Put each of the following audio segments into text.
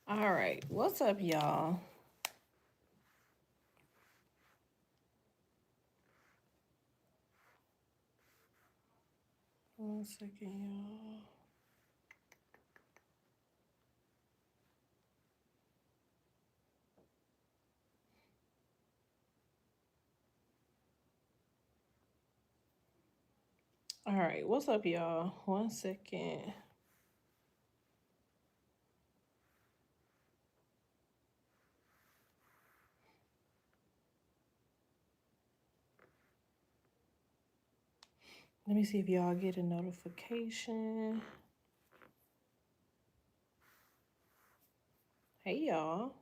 All right, what's up, y'all? One second, y'all. All right, what's up, y'all? One second. Let me see if y'all get a notification. Hey, y'all.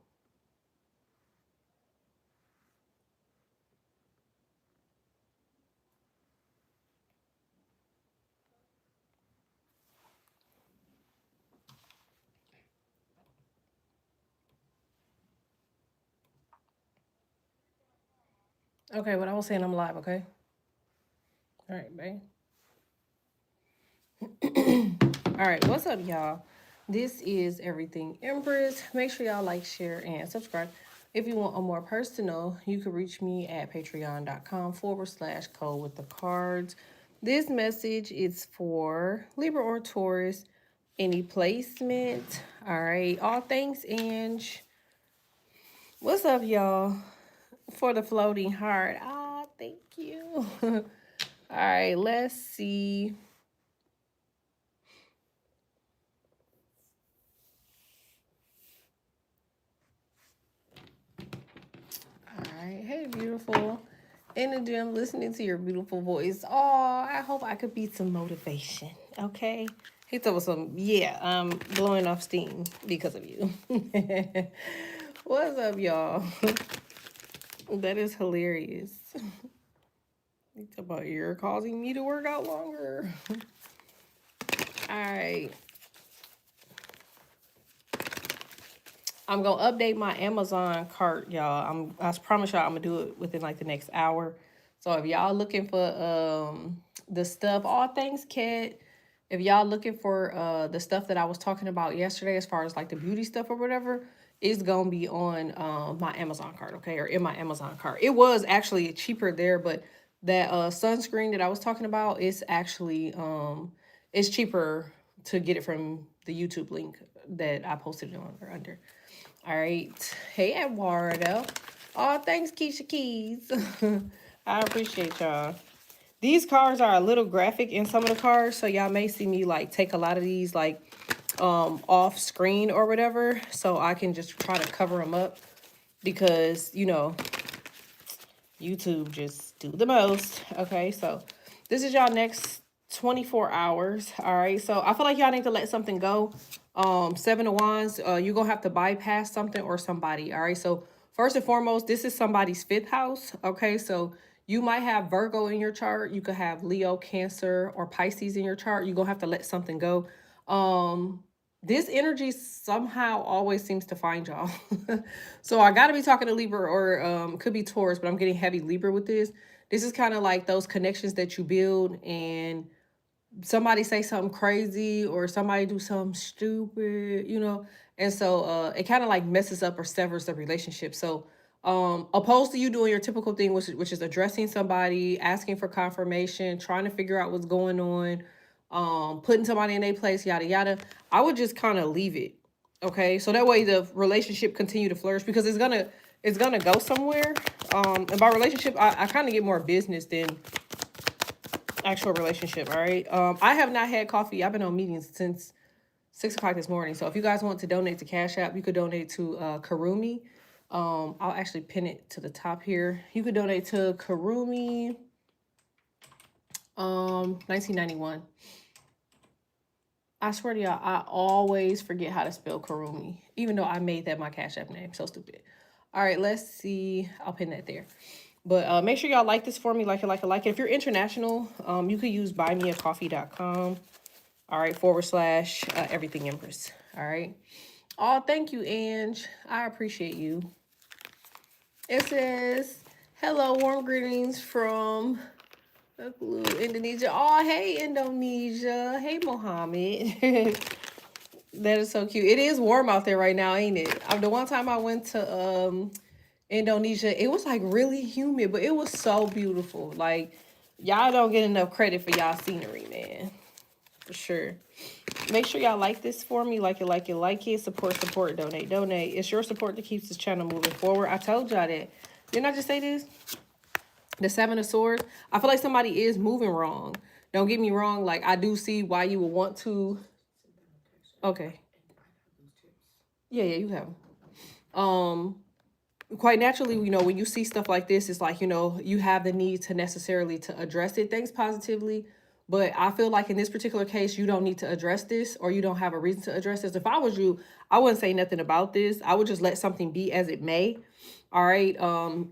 Okay, what I was saying, I'm live, okay? All right, babe. All right, what's up, y'all? This is Everything Empress. Make sure y'all like, share, and subscribe. If you want a more personal, you can reach me at patreon.com/code with the cards. This message is for Libra or Taurus. Any placement. All right, all thanks, Ange. What's up, y'all? For the floating heart. Ah, thank you. All right, let's see. All right. Hey, beautiful. In the gym, listening to your beautiful voice. Oh, I hope I could be some motivation. Okay. He told us some, yeah, I'm blowing off steam because of you. What's up, y'all? That is hilarious. It's about you're causing me to work out longer. All right. I'm gonna update my Amazon cart, y'all. I promise y'all I'm gonna do it within like the next hour. So if y'all looking for the stuff, all things Kat. If y'all looking for the stuff that I was talking about yesterday, as far as like the beauty stuff or whatever, it's gonna be on my Amazon cart, okay, or in my Amazon cart. It was actually cheaper there, but that sunscreen that I was talking about is actually it's cheaper to get it from the YouTube link that I posted it on or under. All right. Hey, Eduardo. Oh, thanks, Keisha Keys. I appreciate y'all. These cards are a little graphic in some of the cards, so y'all may see me like take a lot of these like off screen or whatever, so I can just try to cover them up because YouTube just do the most. Okay, so this is y'all next 24 hours. All right, so I feel like y'all need to let something go. Seven of Wands, you're gonna have to bypass something or somebody. All right, so first and foremost, this is somebody's fifth house. Okay, so you might have Virgo in your chart, you could have Leo, Cancer, or Pisces in your chart. You're gonna have to let something go. This energy somehow always seems to find y'all. So I got to be talking to Libra or could be Taurus, but I'm getting heavy Libra with this. This is kind of like those connections that you build and somebody say something crazy or somebody do something stupid. And so it kind of like messes up or severs the relationship. So opposed to you doing your typical thing, which is addressing somebody, asking for confirmation, trying to figure out what's going on, putting somebody in their place, yada yada, I would just kind of leave it. Okay, so that way the relationship continue to flourish because it's gonna go somewhere. And by relationship, I kind of get more business than actual relationship. All right. I have not had coffee. I've been on meetings since 6 o'clock this morning. So if you guys want to donate to Cash App, you could donate to Karumi. I'll actually pin it to the top here. You could donate to Karumi 1991. I swear to y'all, I always forget how to spell Karumi, even though I made that my Cash App name. So stupid. All right, let's see. I'll pin that there. But make sure y'all like this for me, like it, like it, like it. If you're international, you could use buymeacoffee.com. All right, / everything Empress. All right. Oh, thank you, Ange. I appreciate you. It says, hello, warm greetings from Indonesia. Oh, hey, Indonesia. Hey, Mohammed. That is so cute. It is warm out there right now, ain't it? The one time I went to Indonesia, it was like really humid, but it was so beautiful. Like y'all don't get enough credit for y'all scenery, man. For sure. Make sure y'all like this for me. Like it, like it, like it. Support, support, donate, donate. It's your support that keeps this channel moving forward. I told y'all that. Didn't I just say this? The Seven of Swords. I feel like somebody is moving wrong. Don't get me wrong. Like, I do see why you would want to. Okay. Yeah, you have them. Quite naturally, you know, when you see stuff like this, it's like, you know, you have the need to necessarily to address it. Things positively. But I feel like in this particular case, you don't need to address this, or you don't have a reason to address this. If I was you, I wouldn't say nothing about this. I would just let something be as it may. All right.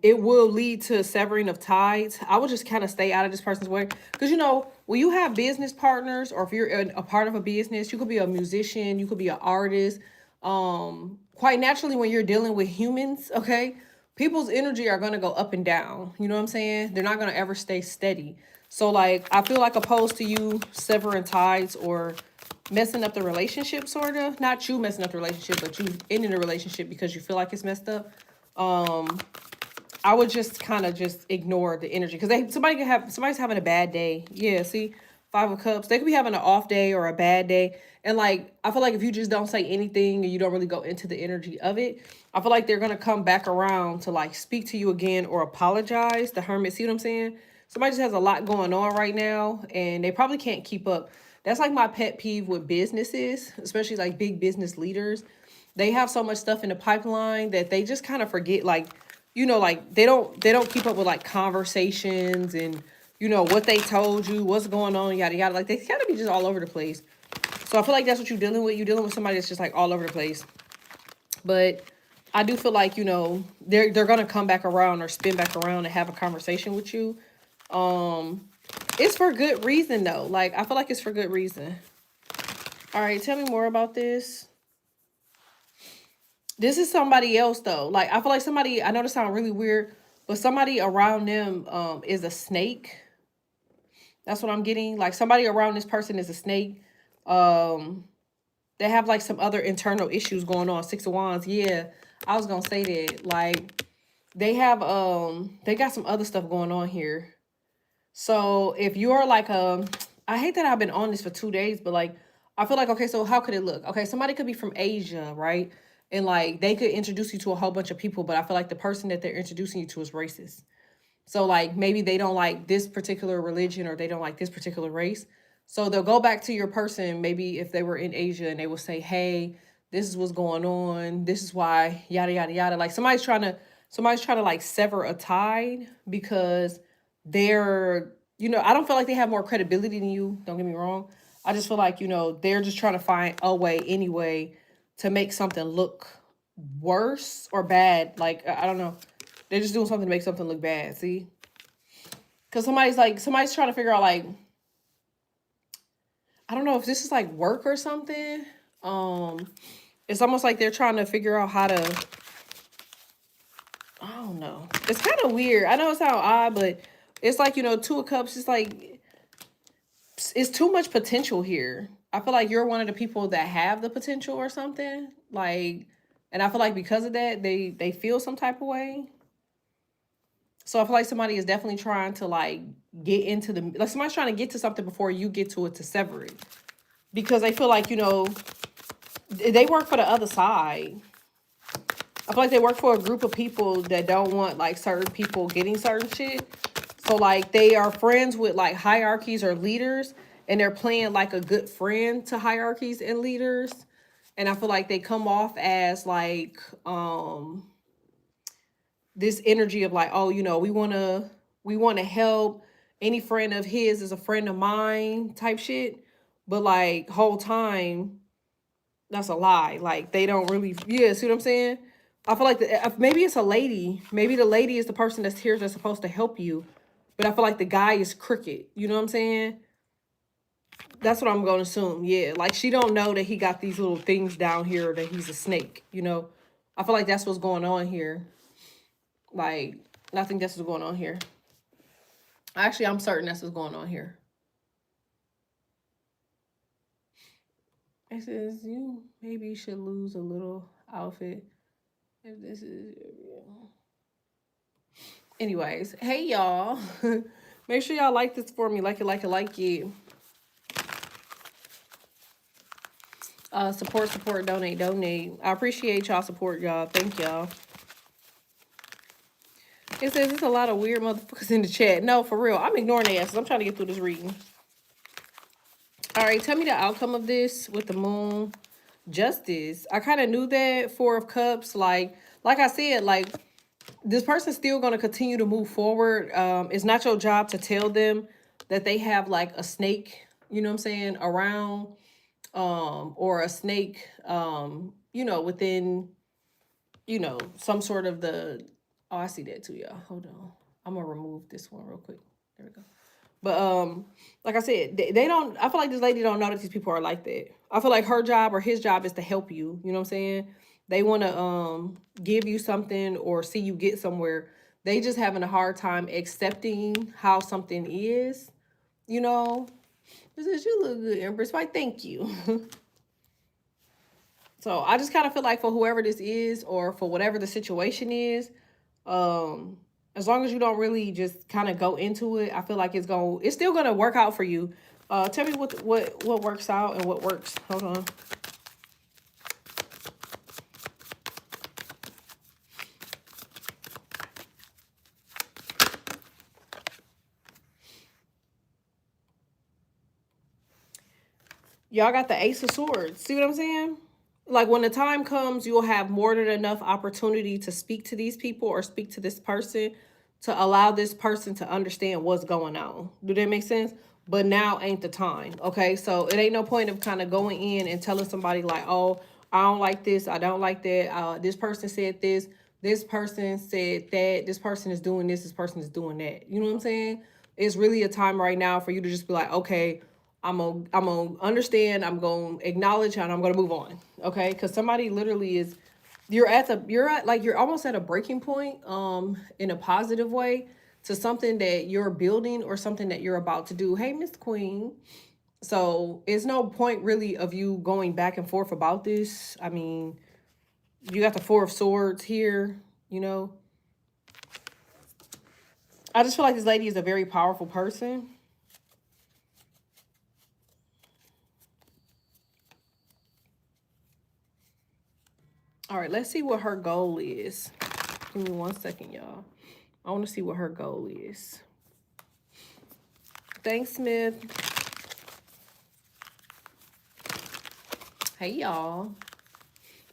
It will lead to severing of ties. I would just kind of stay out of this person's way. Because, you know, when you have business partners, or if you're a part of a business, you could be a musician, you could be an artist. Quite naturally, when you're dealing with humans, okay, people's energy are going to go up and down. You know what I'm saying? They're not going to ever stay steady. So, like, I feel like opposed to you severing ties or messing up the relationship, sort of. Not you messing up the relationship, but you ending the relationship because you feel like it's messed up. I would just kind of just ignore the energy, because somebody's having a bad day. Yeah, see, Five of Cups. They could be having an off day or a bad day. And like, I feel like if you just don't say anything and you don't really go into the energy of it, I feel like they're going to come back around to like speak to you again or apologize. The Hermit, see what I'm saying? Somebody just has a lot going on right now and they probably can't keep up. That's like my pet peeve with businesses, especially like big business leaders. They have so much stuff in the pipeline that they just kind of forget, like, you know, like they don't keep up with like conversations and, you know, what they told you, what's going on, yada yada. Like, they kind of be just all over the place. So I feel like that's what you're dealing with. You're dealing with somebody that's just like all over the place. But I do feel like, you know, they're gonna come back around or spin back around and have a conversation with you. It's for good reason though. Like, I feel like it's for good reason. All right, tell me more about this. This is somebody else though. Like, I feel like somebody, I know this sounds really weird, but somebody around them is a snake. That's what I'm getting. Like, somebody around this person is a snake. Um, they have like some other internal issues going on. Six of Wands. Yeah, I was gonna say that. Like, they got some other stuff going on here. So if you're like I hate that I've been on this for 2 days, but like, I feel like, okay, so how could it look? Okay, somebody could be from Asia, right? And like, they could introduce you to a whole bunch of people, but I feel like the person that they're introducing you to is racist. So like, maybe they don't like this particular religion or they don't like this particular race. So they'll go back to your person, maybe if they were in Asia, and they will say, hey, this is what's going on. This is why, yada, yada, yada. Like, somebody's trying to like sever a tie because they're, you know, I don't feel like they have more credibility than you. Don't get me wrong. I just feel like, you know, they're just trying to find a way anyway to make something look worse or bad. Like, I don't know. They're just doing something to make something look bad. See? Because somebody's trying to figure out, like, I don't know if this is like work or something. It's almost like they're trying to figure out how to, I don't know. It's kind of weird. I know it sounds odd, but it's like, you know, Two of Cups, it's like, it's too much potential here. I feel like you're one of the people that have the potential or something. Like, and I feel like because of that, they feel some type of way. So I feel like somebody is definitely trying to like get into like somebody's trying to get to something before you get to it to sever it. Because they feel like, you know, they work for the other side. I feel like they work for a group of people that don't want like certain people getting certain shit. So like, they are friends with like hierarchies or leaders, and they're playing like a good friend to hierarchies and leaders. And I feel like they come off as like this energy of like, oh, you know, we want to help. Any friend of his is a friend of mine type shit. But like, whole time, that's a lie. Like, they don't really, yeah, see what I'm saying? I feel like maybe it's a lady. Maybe the lady is the person that's here that's supposed to help you. But I feel like the guy is crooked. You know what I'm saying? That's what I'm going to assume. Yeah. Like, she don't know that he got these little things down here, or that he's a snake. You know? I feel like that's what's going on here. Like, I think that's what's going on here. Actually, I'm certain that's what's going on here. It says you maybe should lose a little outfit if this is. Anyways, hey y'all. Make sure y'all like this for me. Like it, like it, like it. Support, support, donate, donate. I appreciate y'all support, y'all. Thank y'all. It says there's a lot of weird motherfuckers in the chat. No, for real. I'm ignoring their asses. I'm trying to get through this reading. All right, tell me the outcome of this with the moon. Justice. I kind of knew that. Four of Cups. Like I said, like this person's still going to continue to move forward. It's not your job to tell them that they have like a snake, you know what I'm saying, around, or a snake, you know, within, you know, some sort of the, oh, I see that too, y'all. Hold on. I'm going to remove this one real quick. There we go. But like I said, they don't, I feel like this lady don't know that these people are like that. I feel like her job or his job is to help you. You know what I'm saying? They want to give you something or see you get somewhere. They just having a hard time accepting how something is, you know. This is, you look good, Empress. Why, thank you. So I just kind of feel like for whoever this is or for whatever the situation is, as long as you don't really just kind of go into it, I feel like it's still gonna work out for you. Tell me what works out and what works. Hold on. Y'all got the Ace of Swords. See what I'm saying? Like when the time comes, you'll have more than enough opportunity to speak to these people or speak to this person to allow this person to understand what's going on. Do that make sense? But now ain't the time. Okay, so it ain't no point of kind of going in and telling somebody like, oh, I don't like this, I don't like that, this person said this person said that, this person is doing this person is doing that. You know what I'm saying? It's really a time right now for you to just be like, okay, I'm gonna understand, I'm gonna acknowledge, and I'm gonna move on. Okay, because somebody literally is, you're almost at a breaking point, in a positive way, to something that you're building or something that you're about to do. Hey, Miss Queen. So it's no point really of you going back and forth about this. I mean, you got the Four of Swords here, you know. I just feel like this lady is a very powerful person. All right, let's see what her goal is. Give me 1 second, y'all. I want to see what her goal is. Thanks, Smith. Hey, y'all.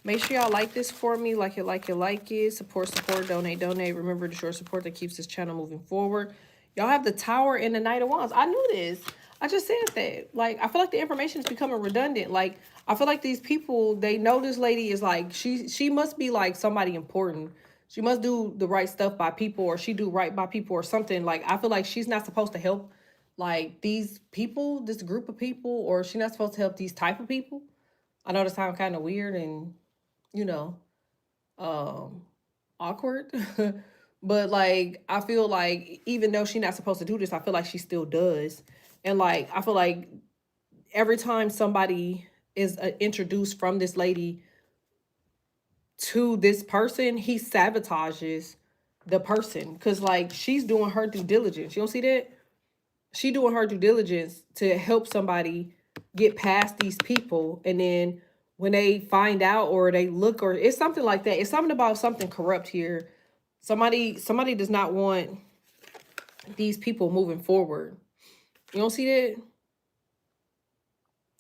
Make sure y'all like this for me. Like it, like it, like it. Support, support, donate, donate. Remember to show support that keeps this channel moving forward. Y'all have the Tower and the Knight of Wands. I knew this. I just said that. Like, I feel like the information is becoming redundant. Like, I feel like these people, they know this lady is like, she must be like somebody important. She must do the right stuff by people, or she do right by people or something. Like, I feel like she's not supposed to help like these people, this group of people, or she's not supposed to help these type of people. I know this sounds kind of weird and, you know, awkward. But like, I feel like even though she's not supposed to do this, I feel like she still does. And like, I feel like every time somebody is introduced from this lady to this person, he sabotages the person. Cause like, she's doing her due diligence. You don't see that? She doing her due diligence to help somebody get past these people. And then when they find out or they look, or it's something like that. It's something about something corrupt here. Somebody does not want these people moving forward. You don't see that?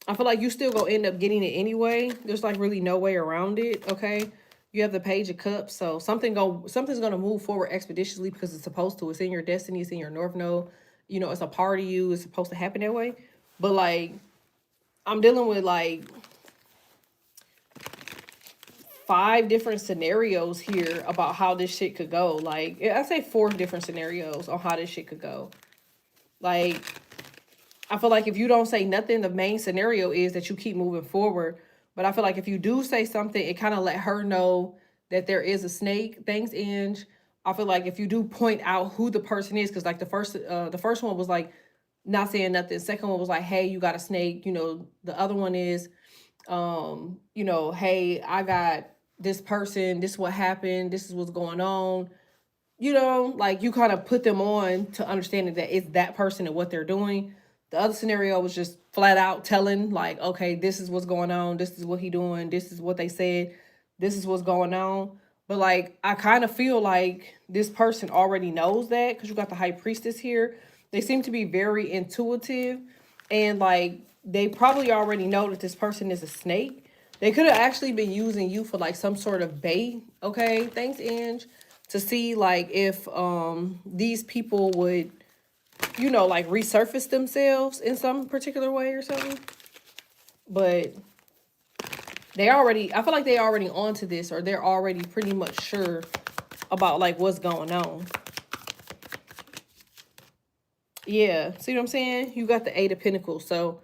I feel like you still gonna end up getting it anyway. There's like really no way around it. Okay. You have the Page of Cups. So something's gonna move forward expeditiously because it's supposed to. It's in your destiny, it's in your North Node. You know, it's a part of you. It's supposed to happen that way. But like, I'm dealing with like 5 different scenarios here about how this shit could go. Like, I say 4 different scenarios on how this shit could go. Like, I feel like if you don't say nothing, the main scenario is that you keep moving forward. But I feel like if you do say something, it kind of let her know that there is a snake. Thanks, Inge. I feel like if you do point out who the person is, because like the first one was like not saying nothing. Second one was like, hey, you got a snake. You know, the other one is You know, hey, I got this person, this is what happened, this is what's going on. You know, like you kind of put them on to understanding that it's that person and what they're doing. The other scenario was just flat out telling, like, okay, this is what's going on, this is what he doing, this is what they said, this is what's going on. But like I kind of feel like this person already knows that because you got the high priestess here. They seem to be very intuitive, and like they probably already know that this person is a snake. They could have actually been using you for like some sort of bait. Okay, thanks, Ange, to see like if these people would, you know, like resurface themselves in some particular way or something. But they already, I feel like they already onto this, or they're already pretty much sure about like what's going on. Yeah, see what I'm saying? You got the Eight of Pentacles. So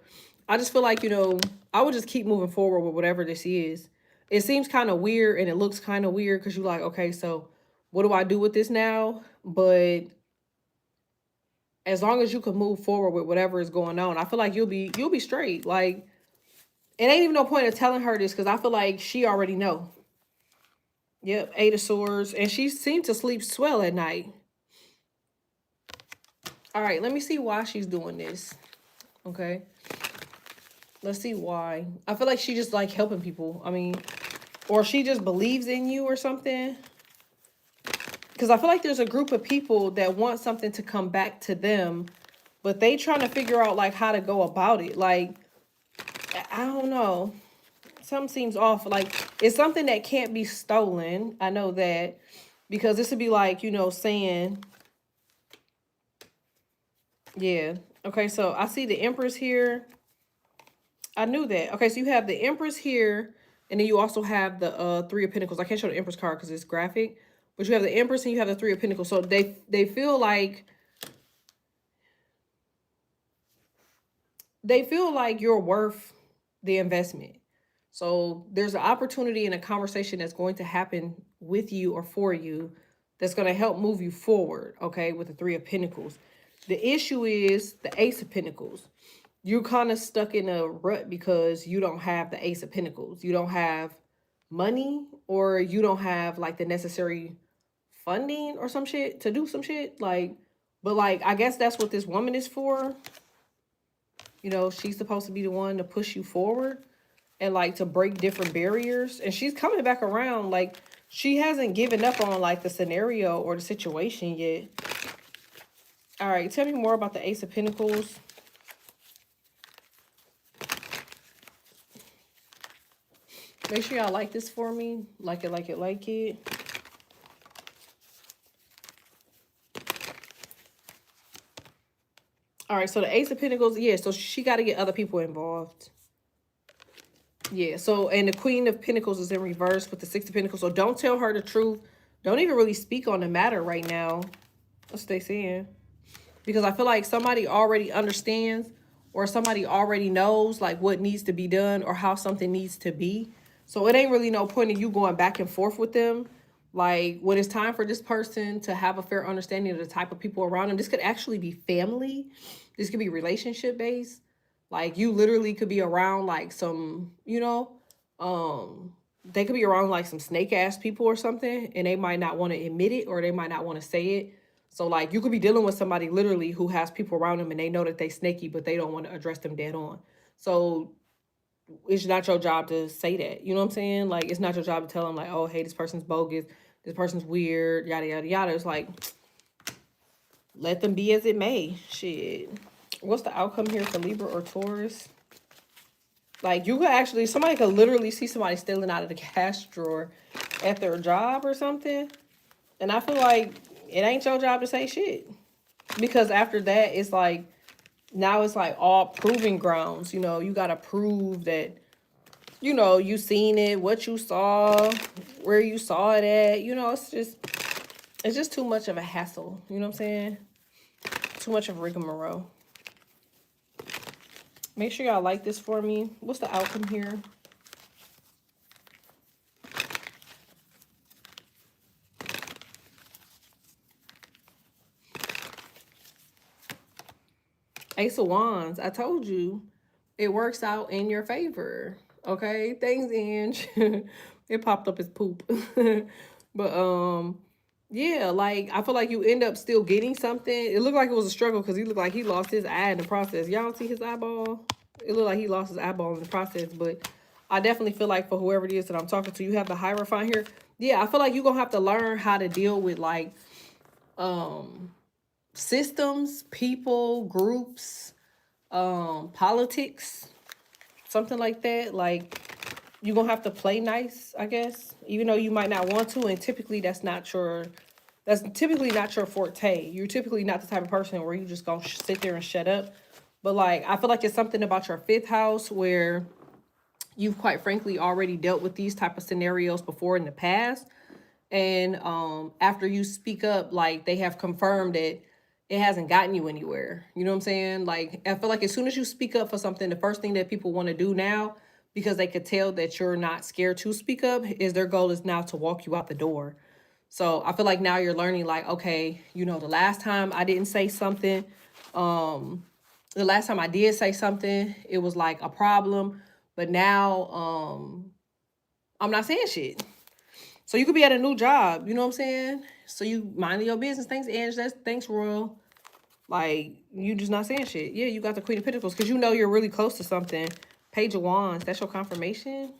I just feel like, you know, I would just keep moving forward with whatever this is. It seems kind of weird and it looks kind of weird because you're like, okay, so what do I do with this now? But as long as you can move forward with whatever is going on, I feel like you'll be straight. Like it ain't even no point of telling her this because I feel like she already know. Yep, Eight of Swords, and she seemed to sleep swell at night. All right, let me see why she's doing this. Okay, let's see why. I feel like she just like helping people. I mean, or she just believes in you or something. Because I feel like there's a group of people that want something to come back to them, but they trying to figure out like how to go about it. Like, I don't know. Something seems off. Like it's something that can't be stolen. I know that because this would be like, you know, saying, yeah. Okay, so I see the Empress here. I knew that. Okay, so you have the Empress here, and then you also have the Three of Pentacles. I can't show the Empress card because it's graphic, but you have the Empress and you have the Three of Pentacles. So they feel like you're worth the investment. So there's an opportunity and a conversation that's going to happen with you or for you that's going to help move you forward, okay, with the Three of Pentacles. The issue is the Ace of Pentacles. You're kind of stuck in a rut because you don't have the Ace of Pentacles. You don't have money, or you don't have like the necessary funding or some shit to do some shit. Like, but like, I guess that's what this woman is for. You know, she's supposed to be the one to push you forward and like to break different barriers. And she's coming back around. Like she hasn't given up on like the scenario or the situation yet. All right, tell me more about the Ace of Pentacles. Make sure y'all like this for me. Like it, like it, like it. All right, so the Ace of Pentacles, yeah, so she got to get other people involved. Yeah, so, and the Queen of Pentacles is in reverse with the Six of Pentacles. So don't tell her the truth. Don't even really speak on the matter right now. That's what they saying. Because I feel like somebody already understands, or somebody already knows like what needs to be done or how something needs to be. So it ain't really no point in you going back and forth with them. Like when it's time for this person to have a fair understanding of the type of people around them, this could actually be family. This could be relationship based. Like you literally could be around like some, you know, they could be around like some snake ass people or something, and they might not want to admit it, or they might not want to say it. So like you could be dealing with somebody literally who has people around them and they know that they snaky, but they don't want to address them dead on. So it's not your job to say that. You know what I'm saying? Like it's not your job to tell them like, oh, hey, this person's bogus, this person's weird, yada, yada, yada. It's like, let them be as it may. Shit. What's the outcome here for Libra or Taurus? Like you could actually, somebody could literally see somebody stealing out of the cash drawer at their job or something. And I feel like it ain't your job to say shit. Because after that, it's like, now it's like all proving grounds. You know, you got to prove that, you know, you seen it, what you saw, where you saw it at. You know, it's just too much of a hassle. You know what I'm saying? Too much of rigmarole. Make sure y'all like this for me. What's the outcome here? Ace of Wands. I told you it works out in your favor. Okay, thanks, Ange. It popped up as poop. But yeah, like I feel like you end up still getting something. It looked like it was a struggle because he looked like he lost his eye in the process. Y'all don't see his eyeball? It looked like he lost his eyeball in the process, but I definitely feel like for whoever it is that I'm talking to, you have the Hierophant here. Yeah, I feel like you're gonna have to learn how to deal with like systems, people, groups, politics, something like that. Like you're gonna have to play nice, I guess, even though you might not want to. And typically that's typically not your forte. You're typically not the type of person where you just gonna sit there and shut up. But like I feel like it's something about your fifth house where you've quite frankly already dealt with these type of scenarios before in the past. And after you speak up, like they have confirmed that it hasn't gotten you anywhere. You know what I'm saying? Like I feel like as soon as you speak up for something, the first thing that people want to do now, because they could tell that you're not scared to speak up, is their goal is now to walk you out the door. So I feel like now you're learning, like, okay, you know, the last time I didn't say something, the last time I did say something, it was like a problem. But now I'm not saying shit. So you could be at a new job, you know what I'm saying? So you mind your business. Thanks, Ange. Thanks, Royal. Like, you just not saying shit. Yeah, you got the Queen of Pentacles because you know you're really close to something. Page of Wands, that's your confirmation.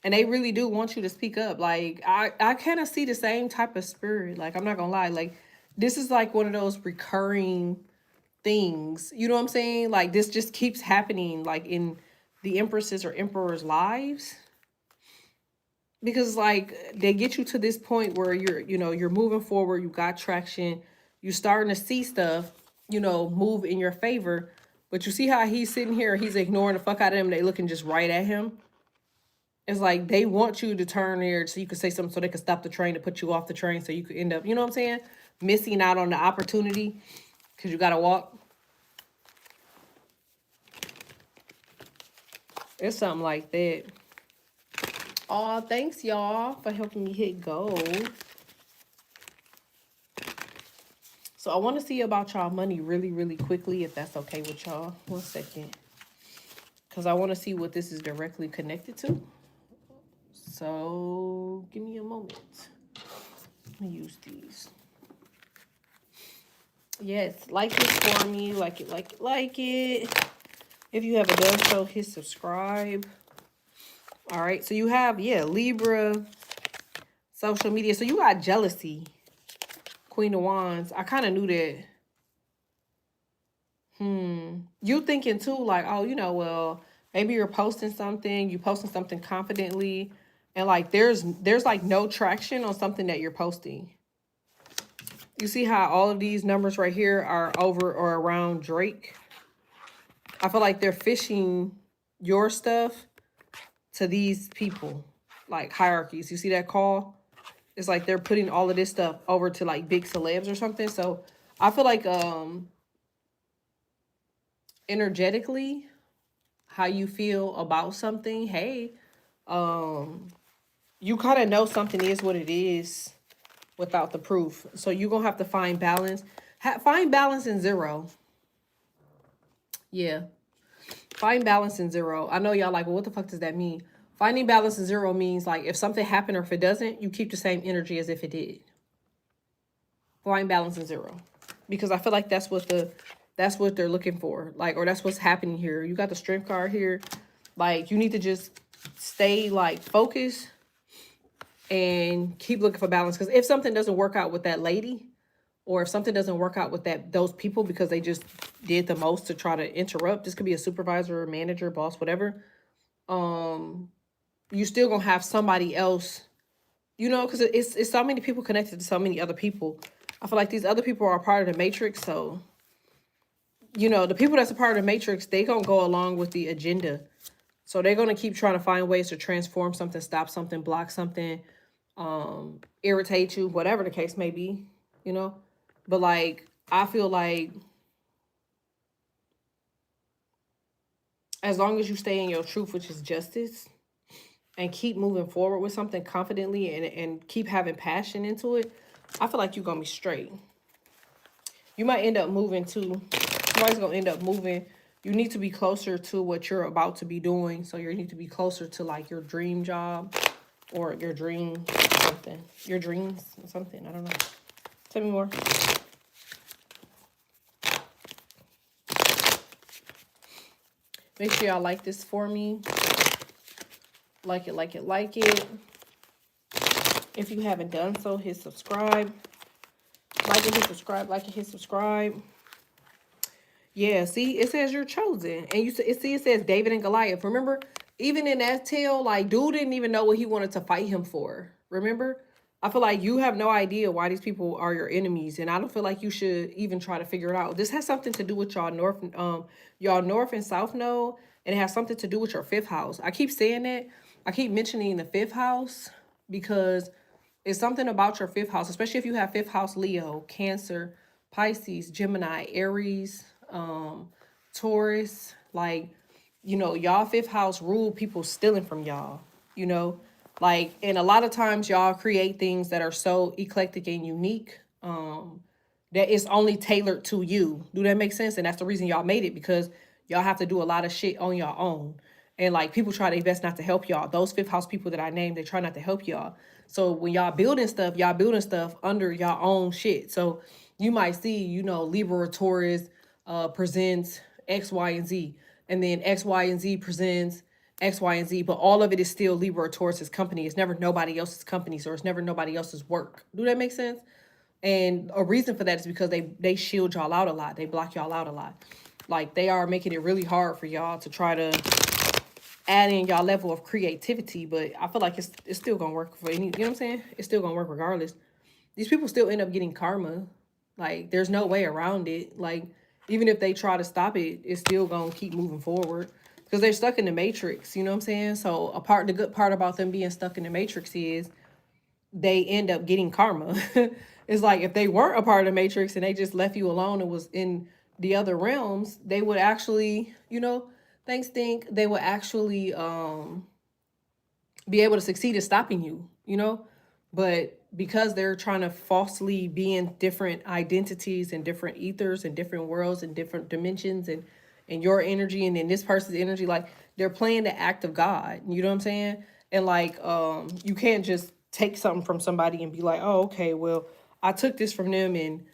And they really do want you to speak up. Like, I kind of see the same type of spirit. Like, I'm not gonna lie. Like, this is like one of those recurring things. You know what I'm saying? Like, this just keeps happening, like, in the Empresses or Emperor's lives. Because, like, they get you to this point where you're moving forward. You got traction. You're starting to see stuff, move in your favor. But you see how he's sitting here, he's ignoring the fuck out of them. They looking just right at him. It's like they want you to turn there so you can say something so they can stop the train to put you off the train so you could end up, you know what I'm saying? Missing out on the opportunity because you got to walk. It's something like that. Oh, thanks, y'all, for helping me hit gold. So I want to see about y'all money really, really quickly, if that's okay with y'all. 1 second. Because I want to see what this is directly connected to. So give me a moment. Let me use these. Yes, like it for me. Like it, like it, like it. If you haven't done so, hit subscribe. All right. So you have, Libra, social media. So you got jealousy. Queen of Wands. I kind of knew that. You thinking too, like, oh, well, maybe you're posting something. You posting something confidently. And like, there's like no traction on something that you're posting. You see how all of these numbers right here are over or around Drake? I feel like they're fishing your stuff to these people, like hierarchies. You see that call? It's like they're putting all of this stuff over to like big celebs or something. So I feel like energetically, how you feel about something, hey, you kind of know something is what it is without the proof. So you're going to have to find balance. Find balance in zero. Yeah. Find balance in zero. I know y'all like, well, what the fuck does that mean? Finding balance in zero means like if something happened or if it doesn't, you keep the same energy as if it did. Find balance in zero. Because I feel like that's what they're looking for. Like, or that's what's happening here. You got the Strength card here. Like, you need to just stay like focused and keep looking for balance. Because if something doesn't work out with that lady, or if something doesn't work out with those people because they just did the most to try to interrupt, this could be a supervisor, manager, boss, whatever. You still gonna have somebody else, because it's so many people connected to so many other people. I feel like these other people are a part of the matrix. So, the people that's a part of the matrix, they gonna go along with the agenda. So they're gonna keep trying to find ways to transform something, stop something, block something, irritate you, whatever the case may be, But like, I feel like as long as you stay in your truth, which is justice, and keep moving forward with something confidently and keep having passion into it, I feel like you're going to be straight. You might end up moving to, somebody's going to end up moving, you need to be closer to what you're about to be doing. So you need to be closer to like your dream job or your dream something. Your dreams or something. I don't know. Tell me more. Make sure y'all like this for me. Like it, like it, like it. If you haven't done so, hit subscribe. Like it, hit subscribe. Like it, hit subscribe. Yeah, see, it says you're chosen. And it says David and Goliath. Remember, even in that tale, like, dude didn't even know what he wanted to fight him for. Remember? I feel like you have no idea why these people are your enemies. And I don't feel like you should even try to figure it out. This has something to do with y'all north and south node. And it has something to do with your fifth house. I keep saying that. I keep mentioning the fifth house because it's something about your fifth house, especially if you have fifth house Leo, Cancer, Pisces, Gemini, Aries, Taurus. Like, you know, y'all fifth house rule people stealing from y'all, you know, like, and a lot of times y'all create things that are so eclectic and unique, that it's only tailored to you. Do that make sense? And that's the reason y'all made it, because y'all have to do a lot of shit on your own. And like, people try their best not to help y'all. Those fifth house people that I named, they try not to help y'all. So when y'all building stuff under your own shit. So you might see, you know, Libra or Taurus presents X, Y, and Z. And then X, Y, and Z presents X, Y, and Z. But all of it is still Libra or Taurus's company. It's never nobody else's company, or it's never nobody else's work. Do that make sense? And a reason for that is because they shield y'all out a lot. They block y'all out a lot. Like, they are making it really hard for y'all to try to add in y'all level of creativity. But I feel like it's still gonna work for any, you know what I'm saying? It's still gonna work regardless. These people still end up getting karma. Like, there's no way around it. Like, even if they try to stop it, it's still gonna keep moving forward because they're stuck in the matrix. You know what I'm saying? So the good part about them being stuck in the matrix is they end up getting karma. It's like, if they weren't a part of the matrix and they just left you alone and was in the other realms, they would actually, you know, they would actually be able to succeed at stopping you, you know? But because they're trying to falsely be in different identities and different ethers and different worlds and different dimensions and your energy and then this person's energy, like, they're playing the act of God. You know what I'm saying? And like, you can't just take something from somebody and be like, oh, okay, well, I took this from them and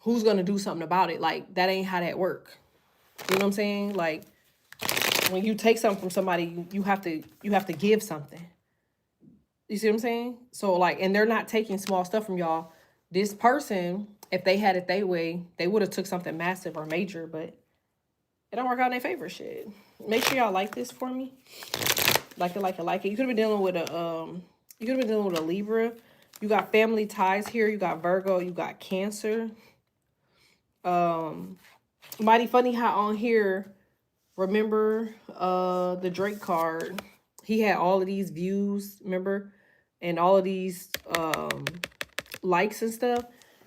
who's gonna do something about it? Like, that ain't how that work. You know what I'm saying? Like, when you take something from somebody, you have to give something. You see what I'm saying? So like, and they're not taking small stuff from y'all. This person, if they had it their way, they would have took something massive or major, but it don't work out in their favor. Shit. Make sure y'all like this for me. Like it, like it, like it. You could have been dealing with a Libra. You got family ties here. You got Virgo. You got Cancer. Mighty funny how on here, remember the Drake card, he had all of these views, remember, and all of these likes and stuff,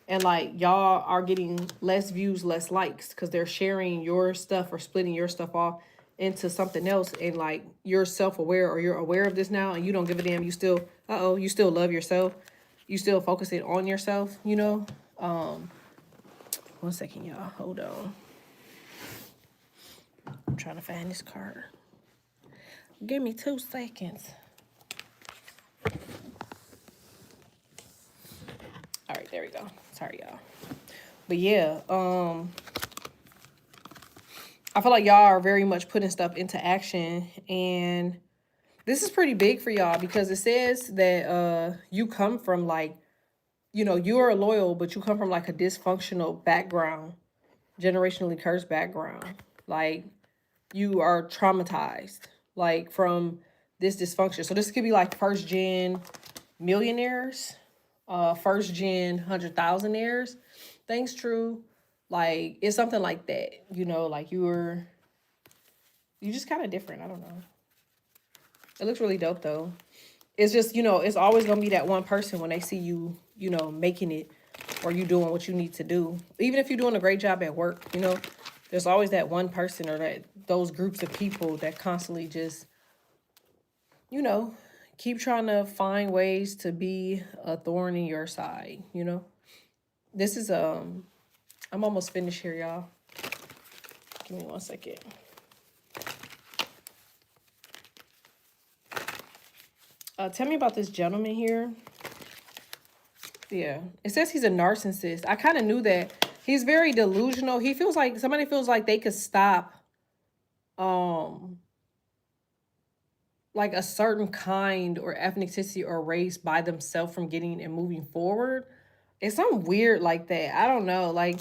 and like, y'all are getting less views, less likes, because they're sharing your stuff or splitting your stuff off into something else, and like, you're self-aware, or you're aware of this now, and you don't give a damn. You still you still love yourself. You still focusing on yourself, you know. 1 second, y'all, hold on. I'm trying to find this card. Give me 2 seconds. All right, there we go. Sorry, y'all. But yeah, I feel like y'all are very much putting stuff into action, and this is pretty big for y'all because it says that you come from, like, you know, you are loyal, but you come from like a dysfunctional background, generationally cursed background. Like, you are traumatized, like, from this dysfunction. So this could be like first gen millionaires, first gen 100,000aires. Thanks, true. Like, it's something like that, you know, like you just kind of different. I don't know. It looks really dope though. It's just, you know, it's always going to be that one person when they see you, you know, making it, or you doing what you need to do. Even if you're doing a great job at work, you know, there's always that one person or those groups of people that constantly just, you know, keep trying to find ways to be a thorn in your side, you know. This is, I'm almost finished here, y'all. Give me 1 second. Tell me about this gentleman here. Yeah, it says he's a narcissist. I kind of knew that. He's very delusional. He feels like somebody feels like they could stop like a certain kind or ethnicity or race by themselves from getting and moving forward. It's something weird like that. I don't know. Like,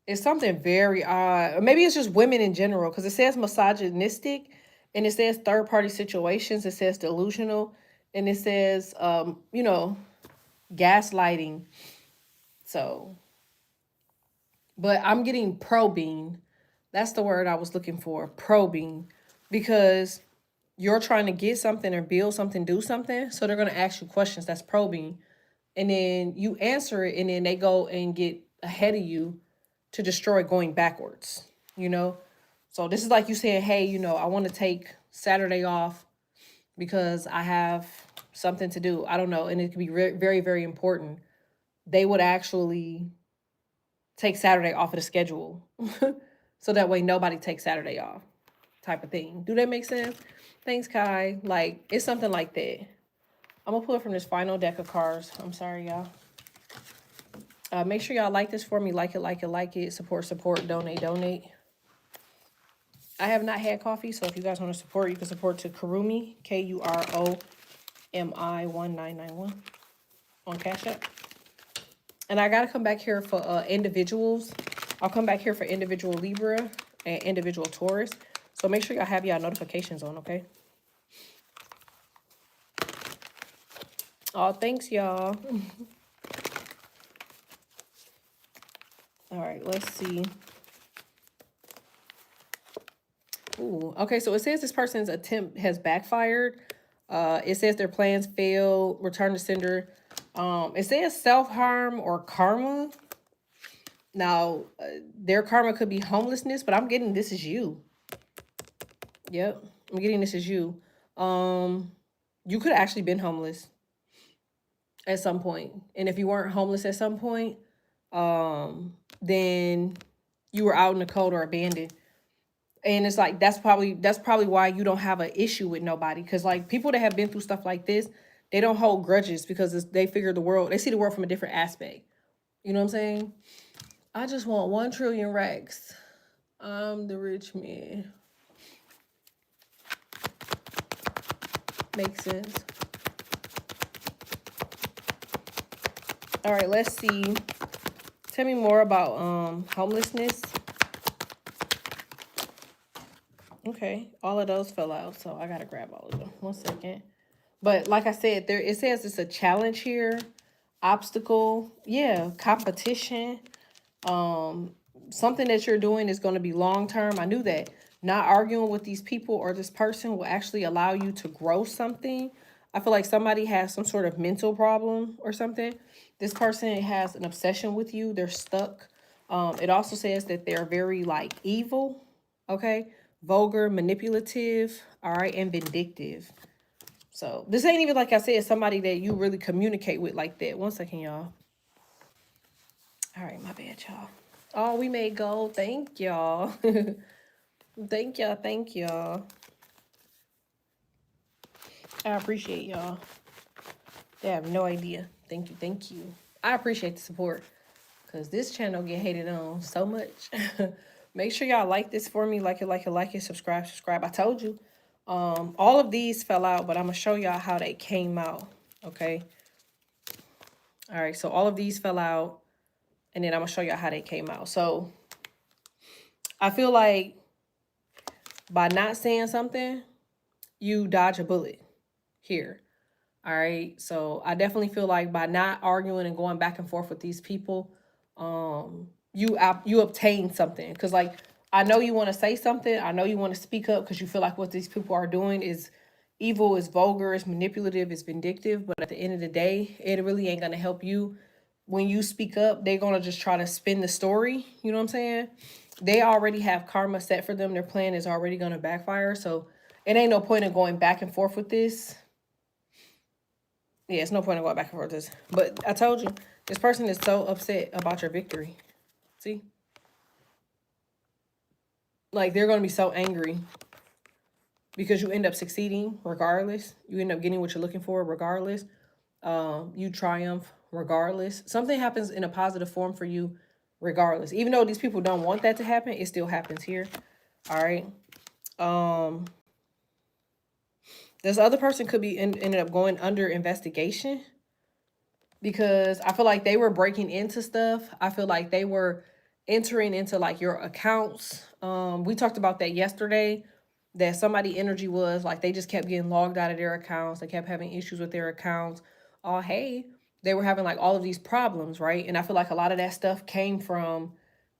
it's something very odd. Or maybe it's just women in general, because it says misogynistic and it says third party situations. It says delusional and it says, you know, gaslighting. So, but I'm getting probing. That's the word I was looking for, probing, because you're trying to get something or build something, do something. So they're going to ask you questions. That's probing. And then you answer it, and then they go and get ahead of you to destroy going backwards, you know? So this is like you saying, hey, you know, I want to take Saturday off because I have something to do. I don't know. And it could be very, very important. They would actually take Saturday off of the schedule. So that way nobody takes Saturday off, type of thing. Do that make sense? Thanks, Kai. Like, it's something like that. I'm going to pull it from this final deck of cards. I'm sorry, y'all. Make sure y'all like this for me. Like it. Support. Donate. I have not had coffee, so if you guys want to support, you can support to Kurumi, KUROMI 1991 on Cash App. And I got to come back here for individuals. I'll come back here for individual Libra and individual Taurus. So make sure y'all have y'all notifications on, okay? Oh, thanks, y'all. All right, let's see. Ooh, okay, so it says this person's attempt has backfired. It says their plans failed, return to sender. It says self-harm or karma. Now, their karma could be homelessness, but I'm getting this is you. Yep, I'm getting this is you. You could have actually been homeless at some point. And if you weren't homeless at some point, then you were out in the cold or abandoned. And it's like, that's probably why you don't have an issue with nobody. Because like people that have been through stuff like this, they don't hold grudges because they figure they see the world from a different aspect. You know what I'm saying? I just want 1 trillion racks. I'm the rich man. Makes sense. All right, let's see. Tell me more about homelessness. Okay, all of those fell out, so I gotta grab all of them. 1 second. But like I said, it says it's a challenge here, obstacle, yeah, competition. Something that you're doing is going to be long term. I knew that. Not arguing with these people or this person will actually allow you to grow something. I feel like somebody has some sort of mental problem or something. This person has an obsession with you. They're stuck. It also says that they're very like evil, okay? Vulgar, manipulative, all right, and vindictive. So this ain't even, like I said, somebody that you really communicate with like that. 1 second, y'all. All right, my bad, y'all. Oh, we made gold. Thank y'all. Thank y'all. I appreciate y'all. They have no idea. Thank you. I appreciate the support because this channel get hated on so much. Make sure y'all like this for me. Like it. Subscribe. I told you. All of these fell out, but I'm going to show y'all how they came out. Okay. All right. So all of these fell out, and then I'm going to show y'all how they came out. So I feel like by not saying something, you dodge a bullet here. All right. So I definitely feel like by not arguing and going back and forth with these people, you obtain something. Because like, I know you want to say something. I know you want to speak up because you feel like what these people are doing is evil, is vulgar, is manipulative, is vindictive. But at the end of the day, it really ain't going to help you. When you speak up, they're going to just try to spin the story. You know what I'm saying? They already have karma set for them. Their plan is already going to backfire. So it ain't no point in going back and forth with this. Yeah, it's no point in going back and forth with this. But I told you, this person is so upset about your victory. See? Like, they're going to be so angry because you end up succeeding regardless. You end up getting what you're looking for regardless. You triumph regardless. Something happens in a positive form for you regardless. Even though these people don't want that to happen, it still happens here. All right. This other person could be ended up going under investigation because I feel like they were breaking into stuff. I feel like they were entering into like your accounts. We talked about that yesterday, that somebody energy was like they just kept getting logged out of their accounts. They kept having issues with their accounts. Oh, hey, they were having like all of these problems, right? And I feel like a lot of that stuff came from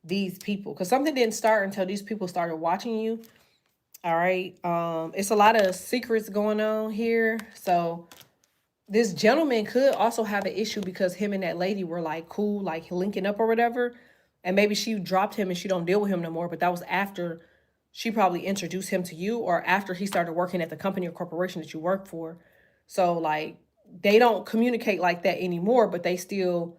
these people because something didn't start until these people started watching you. All right. It's a lot of secrets going on here. So this gentleman could also have an issue because him and that lady were like cool, like linking up or whatever. And maybe she dropped him and she don't deal with him no more. But that was after she probably introduced him to you or after he started working at the company or corporation that you work for. So like they don't communicate like that anymore, but they still,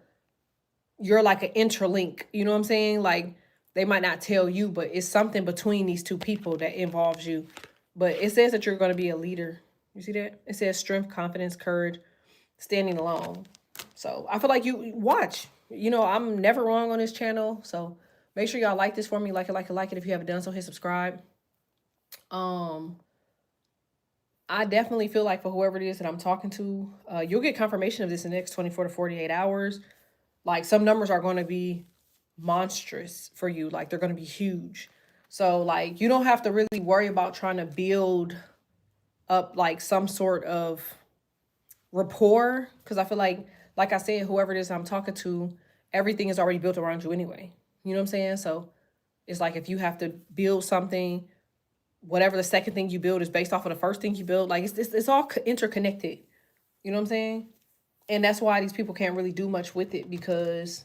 you're like an interlink. You know what I'm saying? Like they might not tell you, but it's something between these two people that involves you. But it says that you're going to be a leader. You see that? It says strength, confidence, courage, standing alone. So I feel like you watch. You know, I'm never wrong on this channel. So make sure y'all like this for me. Like it, like it, like it. If you haven't done so, hit subscribe. I definitely feel like for whoever it is that I'm talking to, you'll get confirmation of this in the next 24 to 48 hours. Like some numbers are going to be monstrous for you. Like they're going to be huge. So like you don't have to really worry about trying to build up like some sort of rapport. Because I feel like I said, whoever it is I'm talking to, everything is already built around you anyway. You know what I'm saying? So it's like if you have to build something, whatever the second thing you build is based off of the first thing you build. Like it's all interconnected. You know what I'm saying? And that's why these people can't really do much with it because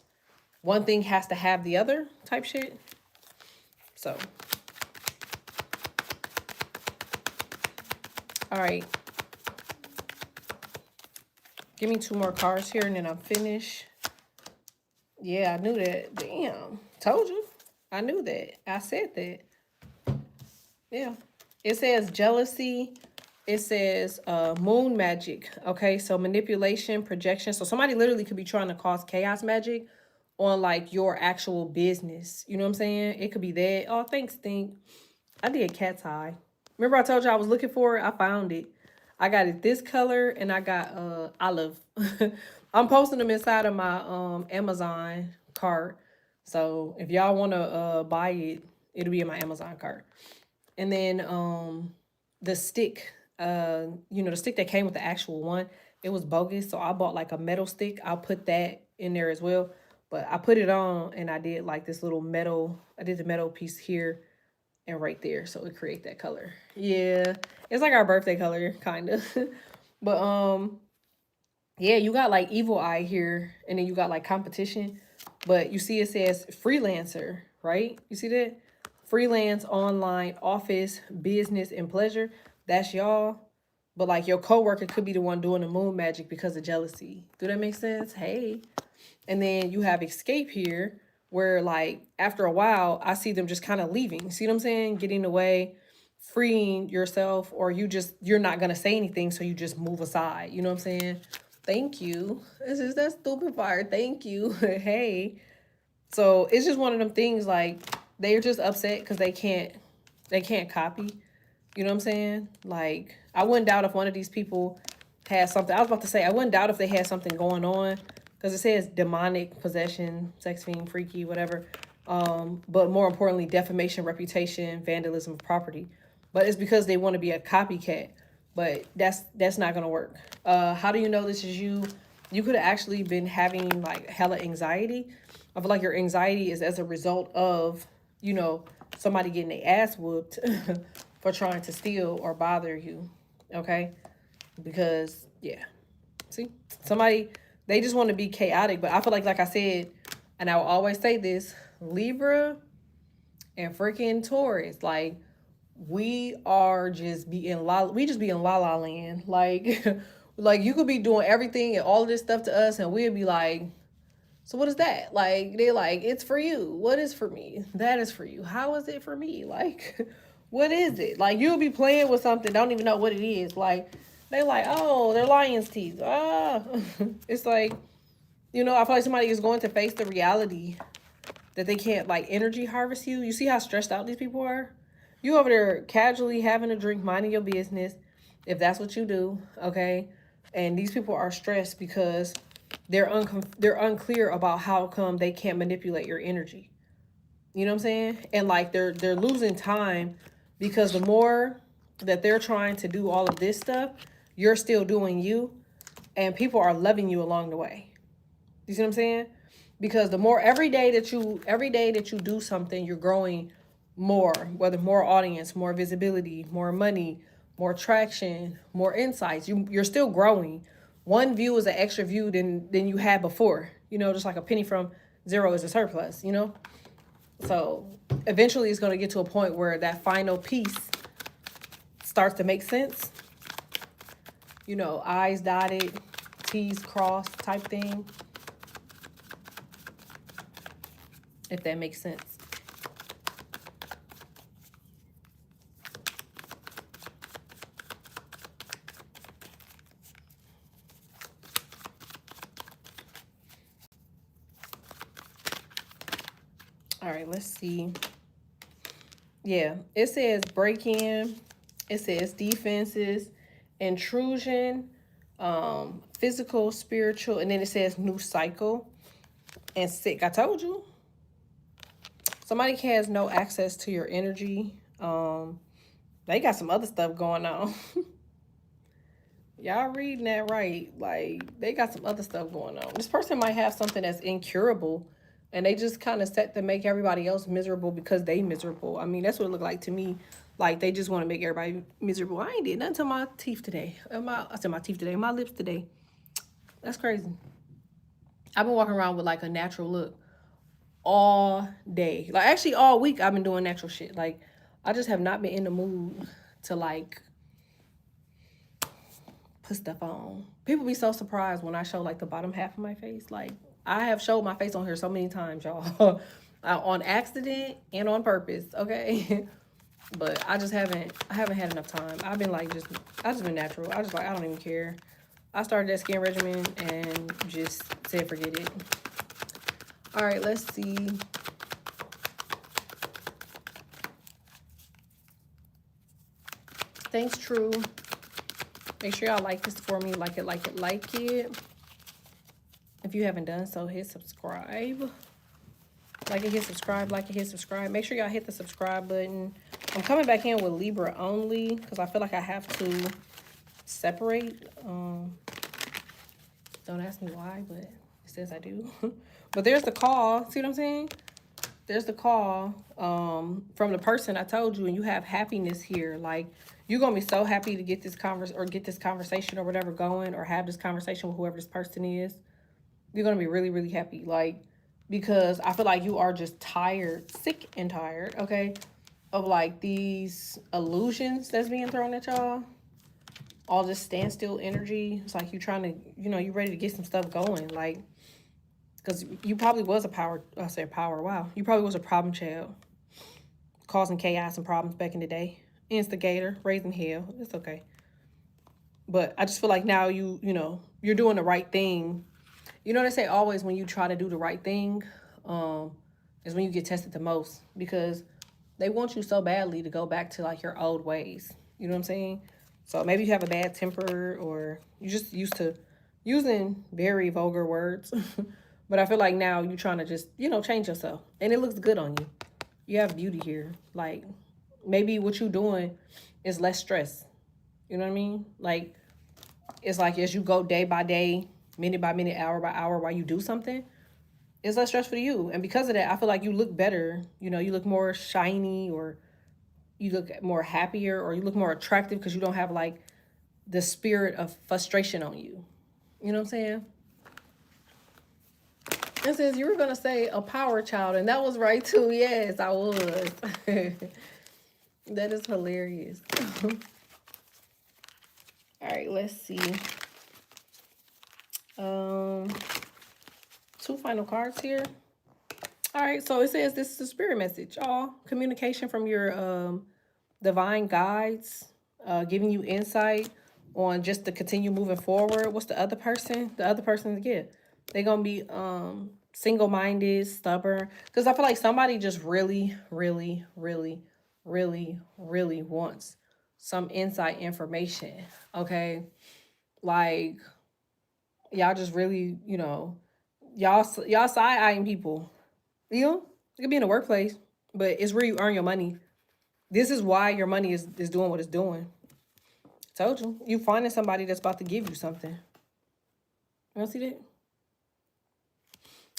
one thing has to have the other type shit. So, all right. Give me 2 more cards here and then I'm finished. Yeah, I knew that. Damn. Told you. I knew that. I said that. Yeah. It says jealousy. It says moon magic. Okay, so manipulation, projection. So somebody literally could be trying to cause chaos magic on like your actual business. You know what I'm saying? It could be that. Oh, thanks, Stink. I did cat's eye. Remember I told you I was looking for it? I found it. I got it this color and I got olive. I'm posting them inside of my Amazon cart. So if y'all want to buy it, it'll be in my Amazon cart. And then the stick, you know, the stick that came with the actual one, it was bogus. So I bought like a metal stick. I'll put that in there as well. But I put it on and I did like this little metal, I did the metal piece here and right there. So it create that color. Yeah, it's like our birthday color, kind of. But yeah, you got like evil eye here and then you got like competition. But you see it says freelancer, right? You see that? Freelance, online, office, business, and pleasure. That's y'all. But like your coworker could be the one doing the moon magic because of jealousy. Do that make sense? Hey. And then you have escape here where like after a while, I see them just kind of leaving. See what I'm saying? Getting away, freeing yourself, or you're not going to say anything. So you just move aside. You know what I'm saying? Thank you. This is that stupid fire. Thank you. Hey. So it's just one of them things like they're just upset because they can't copy. You know what I'm saying? Like I wouldn't doubt if one of these people had something. I was about to say I wouldn't doubt if they had something going on because it says demonic possession, sex fiend, freaky, whatever. But more importantly, defamation, reputation, vandalism of property. But it's because they want to be a copycat. But that's not gonna work. How do you know this is you? You could have actually been having like hella anxiety. I feel like your anxiety is as a result of, you know, somebody getting their ass whooped for trying to steal or bother you. Okay? Because, yeah. See? Somebody, they just want to be chaotic. But I feel like I said, and I will always say this, Libra and freaking Taurus, like, we are just be in la la land. Like, like you could be doing everything and all of this stuff to us, and we'd be like, So what is that? Like, they're like, it's for you. What is for me? That is for you. How is it for me? Like, what is it? Like, you'll be playing with something, don't even know what it is. Like, they like, oh, they're lion's teeth. Ah. It's like, you know, I feel like somebody is going to face the reality that they can't, like, energy harvest you. You see how stressed out these people are? You over there casually having a drink, minding your business, if that's what you do, okay? And these people are stressed because they're unclear about how come they can't manipulate your energy. You know what I'm saying? And like they're losing time because the more that they're trying to do all of this stuff, you're still doing you, and people are loving you along the way. You see what I'm saying? Because the more every day that you do something, you're growing more, whether more audience, more visibility, more money, more traction, more insights. You're still growing. One view is an extra view than you had before. You know, just like a penny from zero is a surplus, you know? So eventually it's going to get to a point where that final piece starts to make sense. You know, I's dotted, T's crossed type thing. If that makes sense. All right, let's see. Yeah, it says break in. It says defenses, intrusion, physical, spiritual, and then it says new cycle and sick. I told you. Somebody has no access to your energy. They got some other stuff going on. Y'all reading that right. Like, they got some other stuff going on. This person might have something that's incurable, and they just kind of set to make everybody else miserable because they miserable. I mean, that's what it looked like to me. Like, they just want to make everybody miserable. I ain't did nothing to my teeth today. I said my teeth today. My lips today. That's crazy. I've been walking around with, like, a natural look all day. Like, actually, all week I've been doing natural shit. Like, I just have not been in the mood to, like, put stuff on. People be so surprised when I show, like, the bottom half of my face. Like, I have showed my face on here so many times, y'all. On accident and on purpose, okay? But I haven't had enough time. I've been, like, I just been natural. I don't even care. I started that skin regimen and just said forget it. All right, let's see. Thanks, True. Make sure y'all like this for me. Like it. If you haven't done so, hit subscribe. Like it, hit subscribe. Make sure y'all hit the subscribe button. I'm coming back in with Libra only because I feel like I have to separate. Don't ask me why, but it says I do. But there's the call. See what I'm saying? There's the call from the person I told you, and you have happiness here. Like, you're going to be so happy to get this conversation or whatever going, or have this conversation with whoever this person is. You're going to be really, really happy. Like, because I feel like you are just tired, sick and tired, okay, of, like, these illusions that's being thrown at y'all. All this standstill energy. It's like you trying to, you ready to get some stuff going. Like, because you probably was you probably was a problem child, causing chaos and problems back in the day. Instigator, raising hell. It's okay. But I just feel like now you're doing the right thing. You know, they say always when you try to do the right thing, is when you get tested the most, because they want you so badly to go back to, like, your old ways. You know what I'm saying? So maybe you have a bad temper, or you just used to using very vulgar words. But I feel like now you're trying to just, change yourself. And it looks good on you. You have beauty here. Like, maybe what you're doing is less stress. You know what I mean? Like, it's like as you go day by day, minute by minute, hour by hour, while you do something, it's less stressful to you. And because of that, I feel like you look better. You look more shiny, or you look more happier, or you look more attractive because you don't have, like, the spirit of frustration on you. You know what I'm saying? It says you were going to say a power child, and that was right, too. Yes, I was. That is hilarious. All right, let's see. 2 final cards here. All right, so it says this is a spirit message, y'all. Communication from your divine guides, giving you insight on just to continue moving forward. What's the other person? The other person, again, they're gonna be single-minded, stubborn. Because I feel like somebody just really, really, really, really, really wants some inside information. Okay, like y'all just really, y'all side-eyeing people. You know, it could be in the workplace, but it's where you earn your money. This is why your money is doing what it's doing. Told you. You finding somebody that's about to give you something. You don't see that?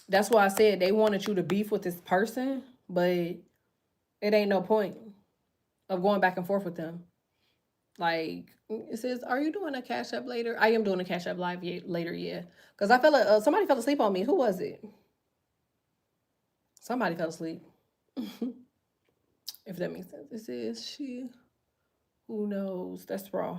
That's why I said they wanted you to beef with this person, but it ain't no point of going back and forth with them. Like, it says, are you doing a cash up later? I am doing a cash up live later, yeah. Because I felt like somebody fell asleep on me. Who was it? Somebody fell asleep. If that makes sense. This is she. Who knows? That's raw.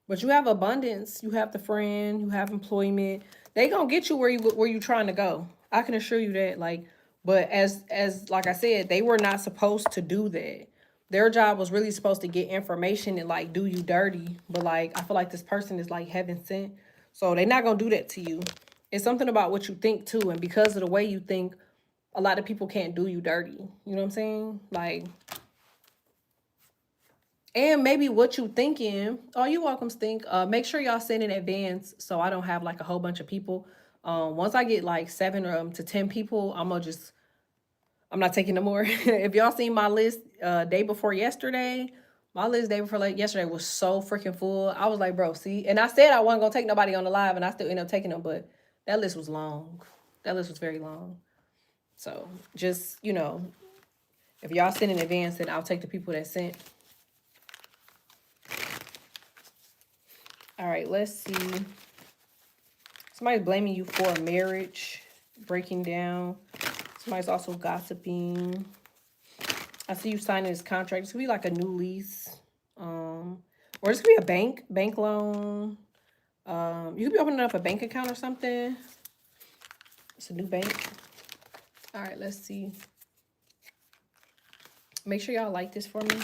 But you have abundance. You have the friend. You have employment. They gonna get you where you trying to go. I can assure you that. Like, but as like I said, they were not supposed to do that. Their job was really supposed to get information and like do you dirty. But like, I feel like this person is like heaven sent. So they're not gonna do that to you. It's something about what you think too, and because of the way you think, a lot of people can't do you dirty. You know what I'm saying? Like, and maybe what you thinking. Oh, you welcome, Stink. Make sure y'all send in advance so I don't have like a whole bunch of people. Once I get like 7 to 10 people, I'm not taking no more. If y'all seen my list day before yesterday, my list day before like yesterday was so freaking full. I was like, bro, see, and I said I wasn't gonna take nobody on the live, and I still ended up taking them, but that list was long. That list was very long. So just, if y'all send in advance, then I'll take the people that sent. All right, let's see. Somebody's blaming you for a marriage breaking down. Somebody's also gossiping. I see you signing this contract. It's gonna be like a new lease. Or it's gonna be a bank loan. You could be opening up a bank account or something. It's a new bank. All right, let's see. Make sure y'all like this for me.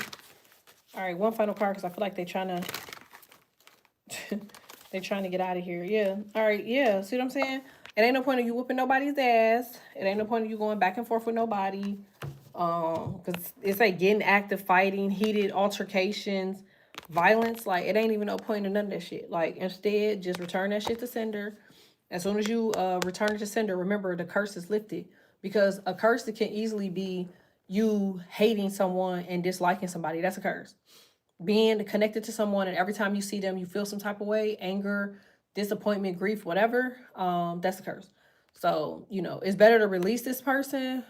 All right, one final card because I feel like they're trying to get out of here. Yeah. All right. Yeah. See what I'm saying? It ain't no point of you whooping nobody's ass. It ain't no point of you going back and forth with nobody. Because it's like getting active, fighting, heated altercations, violence. Like, it ain't even no point in none of that shit. Like, instead, just return that shit to sender. As soon as you return it to sender, remember the curse is lifted. Because a curse that can easily be you hating someone and disliking somebody. That's a curse. Being connected to someone and every time you see them, you feel some type of way, anger, disappointment, grief, whatever, that's a curse. So, it's better to release this person,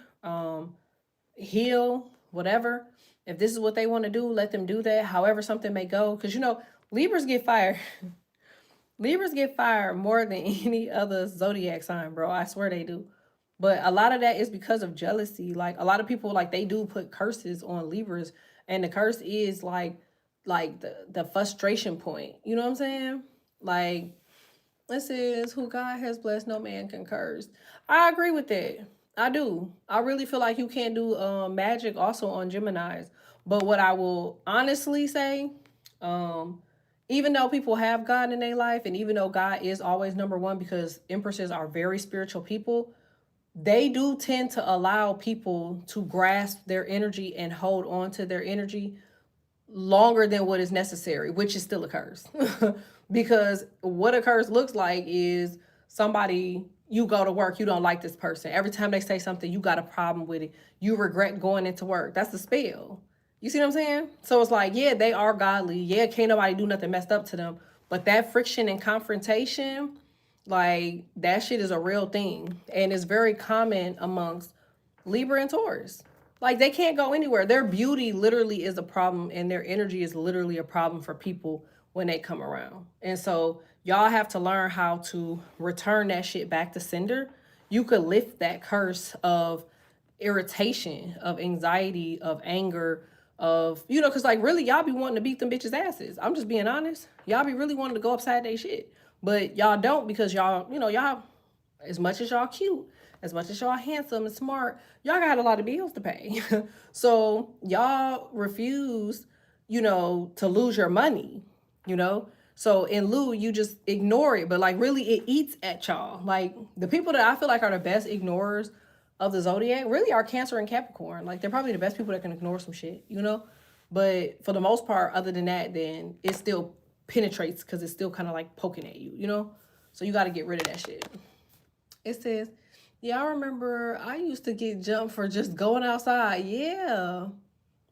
heal, whatever. If this is what they want to do, let them do that. However something may go. Because, Libras get fired. Libras get fired more than any other zodiac sign, bro. I swear they do. But a lot of that is because of jealousy. Like, a lot of people, like, they do put curses on Libras. And the curse is, like the frustration point. You know what I'm saying? Like, this is who God has blessed, no man can curse. I agree with that. I do. I really feel like you can't do magic also on Geminis. But what I will honestly say, even though people have God in their life, and even though God is always number one, because empresses are very spiritual people, they do tend to allow people to grasp their energy and hold on to their energy longer than what is necessary, which is still a curse. Because what a curse looks like is somebody, you go to work, you don't like this person. Every time they say something, you got a problem with it. You regret going into work. That's the spell. You see what I'm saying? So it's like, yeah, they are godly. Yeah, can't nobody do nothing messed up to them. But that friction and confrontation, like, that shit is a real thing. And it's very common amongst Libra and Taurus. Like, they can't go anywhere. Their beauty literally is a problem, and their energy is literally a problem for people when they come around. And so y'all have to learn how to return that shit back to sender. You could lift that curse of irritation, of anxiety, of anger, of, because like really y'all be wanting to beat them bitches' asses. I'm just being honest. Y'all be really wanting to go upside their shit. But y'all don't, because y'all, As much as y'all cute, as much as y'all handsome and smart, y'all got a lot of bills to pay. So y'all refuse, to lose your money, you know? So in lieu, you just ignore it. But like really it eats at y'all. Like the people that I feel like are the best ignorers of the zodiac really are Cancer and Capricorn. Like they're probably the best people that can ignore some shit. But for the most part, other than that, then it still penetrates because it's still kind of like poking at you. So you got to get rid of that shit. It says, yeah, I remember I used to get jumped for just going outside. Yeah.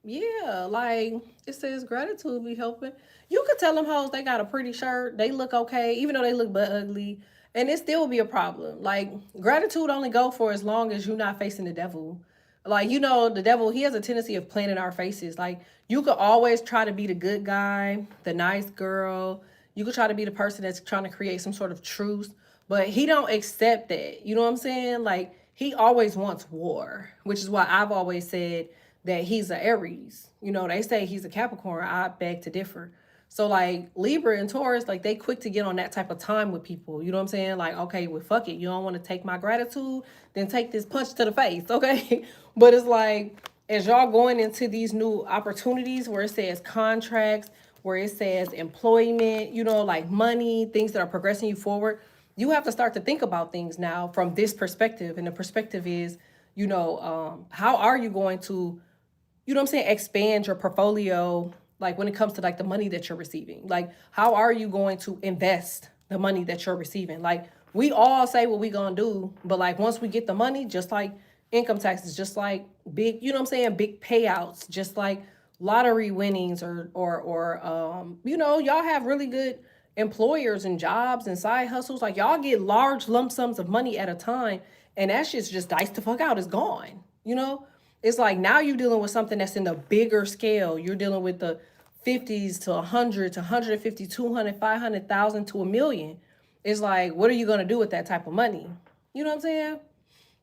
Yeah. Like it says gratitude be helping. You could tell them hoes they got a pretty shirt. They look okay, even though they look but ugly. And it still be a problem. Like gratitude only go for as long as you're not facing the devil. Like, the devil, he has a tendency of playing in our faces. Like you could always try to be the good guy, the nice girl. You could try to be the person that's trying to create some sort of truce, but he don't accept that. You know what I'm saying? Like he always wants war, which is why I've always said that he's a Aries. They say he's a Capricorn. I beg to differ. So like Libra and Taurus, like they quick to get on that type of time with people. You know what I'm saying? Like, okay, well, fuck it. You don't want to take my gratitude, then take this punch to the face, okay? But it's like, as y'all going into these new opportunities where it says contracts, where it says employment, like money, things that are progressing you forward, you have to start to think about things now from this perspective. And the perspective is, how are you going to, expand your portfolio, like when it comes to like the money that you're receiving? Like, how are you going to invest the money that you're receiving? Like, we all say what we gonna do, but like once we get the money, just like income taxes, just like big, big payouts, just like lottery winnings or y'all have really good employers and jobs and side hustles. Like y'all get large lump sums of money at a time, and that shit's just diced the fuck out. It's gone. It's like now you're dealing with something that's in the bigger scale. You're dealing with the 50s to 100 to 150, 200, 500,000 to a million. It's like, what are you going to do with that type of money? You know what I'm saying?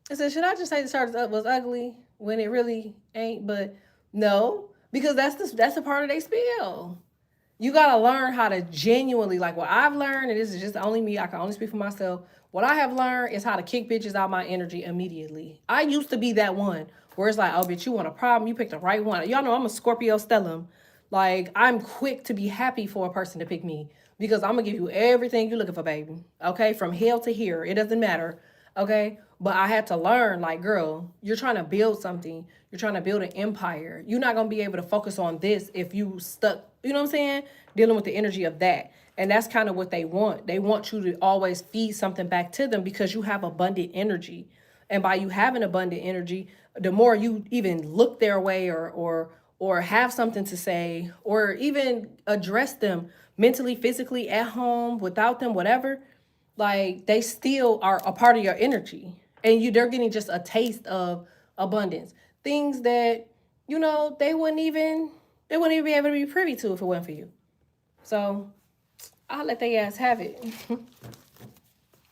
I said, should I just say the chart was ugly when it really ain't? But no, because that's a part of their spiel. You got to learn how to genuinely, like what I've learned, and this is just only me, I can only speak for myself. What I have learned is how to kick bitches out my energy immediately. I used to be that one where it's like, oh, bitch, you want a problem? You picked the right one. Y'all know I'm a Scorpio stellium. Like, I'm quick to be happy for a person to pick me because I'm going to give you everything you're looking for, baby. Okay? From hell to here. It doesn't matter. Okay? But I had to learn, like, girl, you're trying to build something. You're trying to build an empire. You're not going to be able to focus on this if you stuck, you know what I'm saying? Dealing with the energy of that. And that's kind of what they want. They want you to always feed something back to them because you have abundant energy. And by you having abundant energy, the more you even look their way or have something to say or even address them mentally, physically, at home, without them, whatever, like they still are a part of your energy. And they're getting just a taste of abundance. Things that, they wouldn't even be able to be privy to if it weren't for you. So I'll let they ass have it.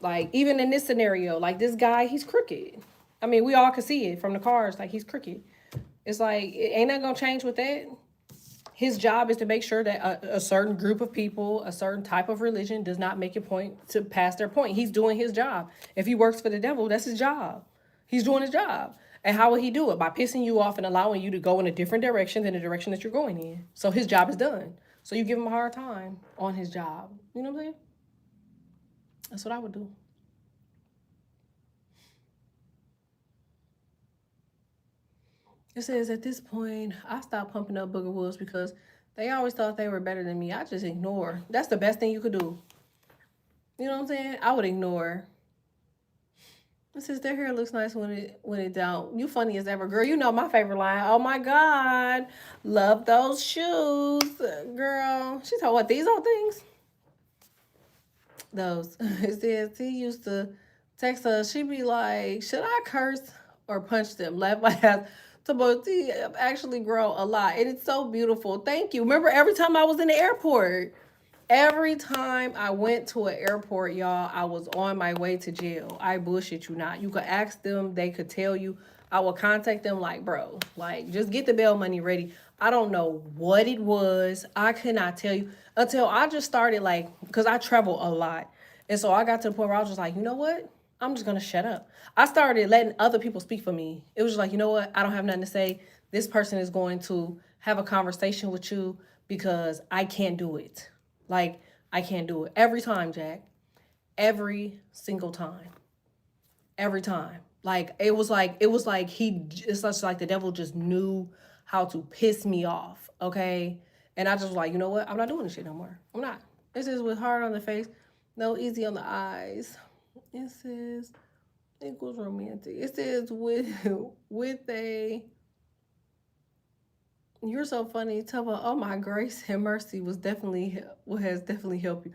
Like, even in this scenario, like this guy, he's crooked. I mean, we all can see it from the cards, like he's crooked. It's like, ain't that gonna change with that? His job is to make sure that a certain group of people, a certain type of religion does not make a point to pass their point. He's doing his job. If he works for the devil, that's his job. He's doing his job. And how will he do it? By pissing you off and allowing you to go in a different direction than the direction that you're going in. So his job is done. So you give him a hard time on his job. You know what I'm saying? That's what I would do. It says, at this point, I stopped pumping up booger wolves because they always thought they were better than me. I just ignore. That's the best thing you could do. You know what I'm saying? I would ignore. It says, their hair looks nice when it don't. You funny as ever. Girl, you know my favorite line. Oh my God. Love those shoes. Girl. She told what, these old things? Those. It says, he used to text us. She'd be like, should I curse or punch them? Laugh my ass. He actually grow a lot. And it's so beautiful. Thank you. Remember every time I was in the airport? Every time I went to an airport, y'all, I was on my way to jail. I bullshit you not. You could ask them. They could tell you. I will contact them like, bro, like, just get the bail money ready. I don't know what it was. I could not tell you until I just started, like, because I travel a lot. And so I got to the point where I was just like, you know what? I'm just gonna shut up. I started letting other people speak for me. It was just like, you know what? I don't have nothing to say. This person is going to have a conversation with you because I can't do it. Like, I can't do it. Every time, Jack. Every single time. Every time. Like it's such like the devil just knew how to piss me off. Okay. And I just was like, you know what? I'm not doing this shit no more. I'm not. This is with hard on the face, no easy on the eyes. It says equals romantic. It says with a you're so funny. Tell me, oh my grace and mercy was definitely what has definitely helped you.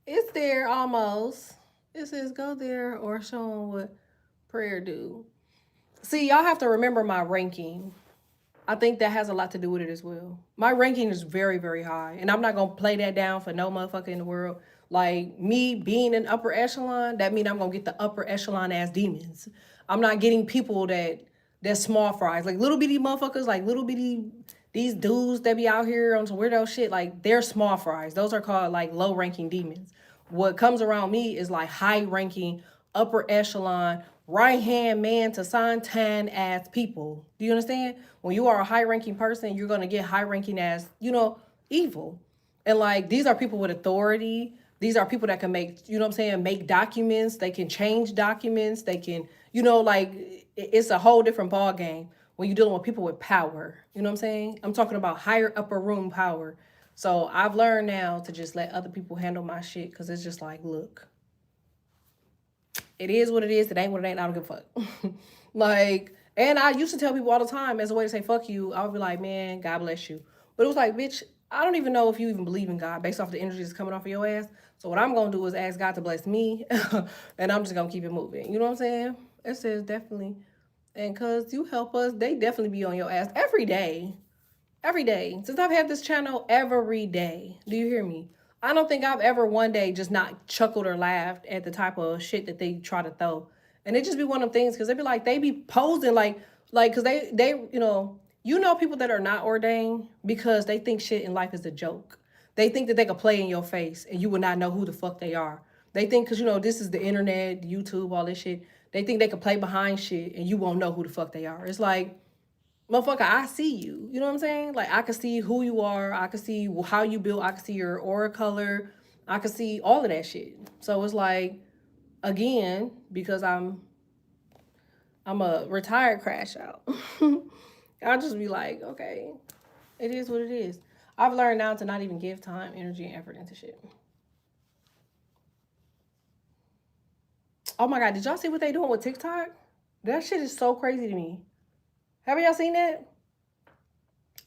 It's there almost. It says go there or show them what prayer do. See, y'all have to remember my ranking. I think that has a lot to do with it as well. My ranking is very, very high, and I'm not gonna play that down for no motherfucker in the world. Like me being an upper echelon, that means I'm gonna get the upper echelon ass demons. I'm not getting people that's small fries, like little bitty motherfuckers, like little bitty these dudes that be out here on some weirdo shit. Like they're small fries. Those are called like low ranking demons. What comes around me is like high ranking, upper echelon, right hand man to Santan ass people. Do you understand? When you are a high ranking person, you're gonna get high ranking as, evil. And like these are people with authority. These are people that can make, you know what I'm saying, make documents, they can change documents, they can, like it's a whole different ball game when you're dealing with people with power. You know what I'm saying? I'm talking about higher upper room power. So I've learned now to just let other people handle my shit because it's just like, look, it is what it is. It ain't what it ain't. I don't give a fuck. Like, and I used to tell people all the time as a way to say fuck you. I would be like, man, God bless you. But it was like, bitch, I don't even know if you even believe in God based off the energy that's coming off of your ass. So what I'm gonna do is ask God to bless me, and I'm just gonna keep it moving. You know what I'm saying? It says definitely, and cause you help us, they definitely be on your ass every day. Every day. Since I've had this channel every day. Do you hear me? I don't think I've ever one day just not chuckled or laughed at the type of shit that they try to throw. And it just be one of them things because they be like, they be posing like, because they, people that are not ordained because they think shit in life is a joke. They think that they could play in your face and you will not know who the fuck they are. They think because, this is the internet, YouTube, all this shit. They think they could play behind shit and you won't know who the fuck they are. It's like, motherfucker, I see you. You know what I'm saying? Like, I can see who you are. I can see how you build. I can see your aura color. I can see all of that shit. So it's like, again, because I'm a retired crash out. I'll just be like, okay, it is what it is. I've learned now to not even give time, energy, and effort into shit. Oh my God, did y'all see what they doing with TikTok? That shit is so crazy to me. Have y'all seen that?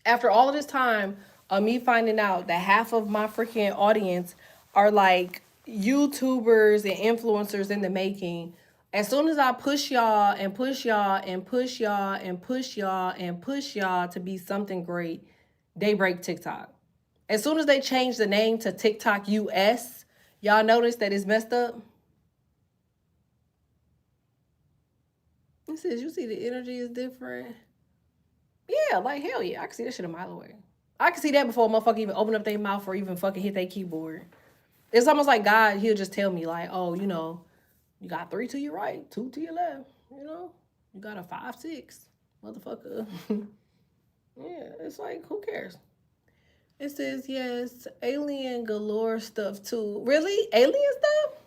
After all of this time of me finding out that half of my freaking audience are like YouTubers and influencers in the making, as soon as I push y'all and push y'all and push y'all and push y'all and push y'all to be something great, they break TikTok. As soon as they change the name to TikTok US, y'all notice that it's messed up? It says, you see the energy is different. Yeah, like hell yeah. I can see that shit a mile away. I can see that before a motherfucker even open up their mouth or even fucking hit their keyboard. It's almost like God, he'll just tell me, like, oh, you got 3 to your right, 2 to your left, You got a 5, 6. Motherfucker. Yeah, it's like, who cares? It says, yes, alien galore stuff too. Really? Alien stuff?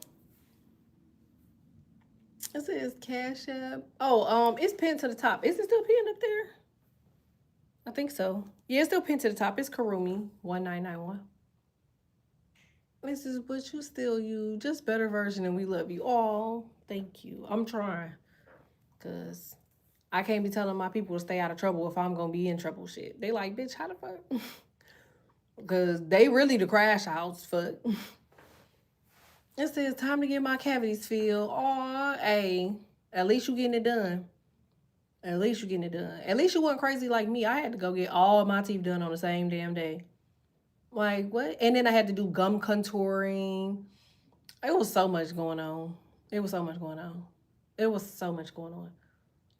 It says Cash App. Oh, it's pinned to the top. Is it still pinned up there? I think so. Yeah, it's still pinned to the top. It's Karumi 1991. This is but you still you. Just better version and we love you all. Thank you. I'm trying. Cause I can't be telling my people to stay out of trouble if I'm gonna be in trouble shit. They like, bitch, how the fuck? Cause they really the crash outs, fuck. It says time to get my cavities filled. Aw, hey. At least you getting it done. At least you getting it done. At least you weren't crazy like me. I had to go get all my teeth done on the same damn day. Like, what? And then I had to do gum contouring. It was so much going on. It was so much going on. It was so much going on.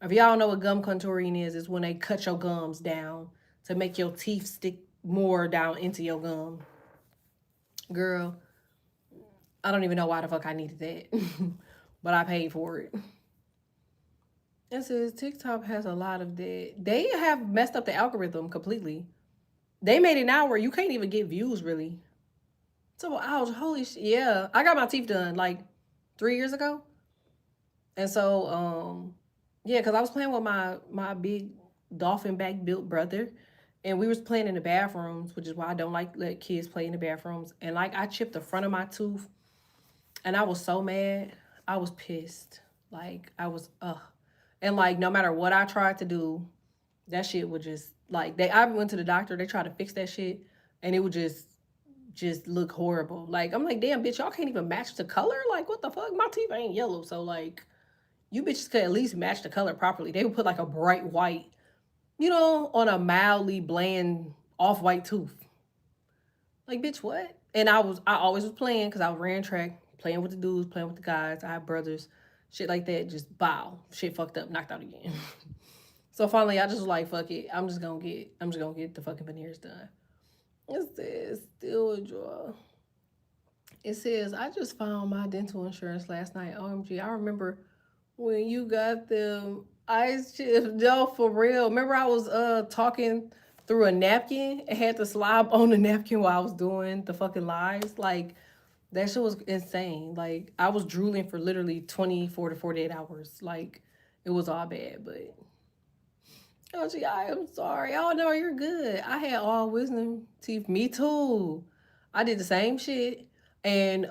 If y'all know what gum contouring is, it's when they cut your gums down to make your teeth stick more down into your gum. Girl, I don't even know why the fuck I needed that. but I paid for it. It says TikTok has a lot of that. They have messed up the algorithm completely. They made it now where you can't even get views really. So I was holy shit. Yeah, I got my teeth done like 3 years ago, and so yeah, because I was playing with my big dolphin back built brother, and we was playing in the bathrooms, which is why I don't like let kids play in the bathrooms. And like I chipped the front of my tooth, and I was so mad. I was pissed. Like I was and like no matter what I tried to do, that shit would just like I went to the doctor, they tried to fix that shit, and it would just look horrible. Like I'm like, damn bitch, y'all can't even match the color? Like what the fuck? My teeth ain't yellow, so like you bitches could at least match the color properly. They would put like a bright white, on a mildly bland off-white tooth. Like bitch, what? And I always was playing because I ran track, playing with the dudes, playing with the guys. I have brothers, shit like that. Just bow, shit fucked up, knocked out again. So finally, I just was like, fuck it. I'm just gonna get the fucking veneers done. It says still a draw. It says I just found my dental insurance last night. OMG, I remember when you got them ice chips. No, for real. Remember I was talking through a napkin and had to slob on the napkin while I was doing the fucking lives. Like that shit was insane. Like I was drooling for literally 24 to 48 hours. Like it was all bad, but oh, gee, I am sorry. Oh no, you're good. I had all wisdom teeth. Me too. I did the same shit. And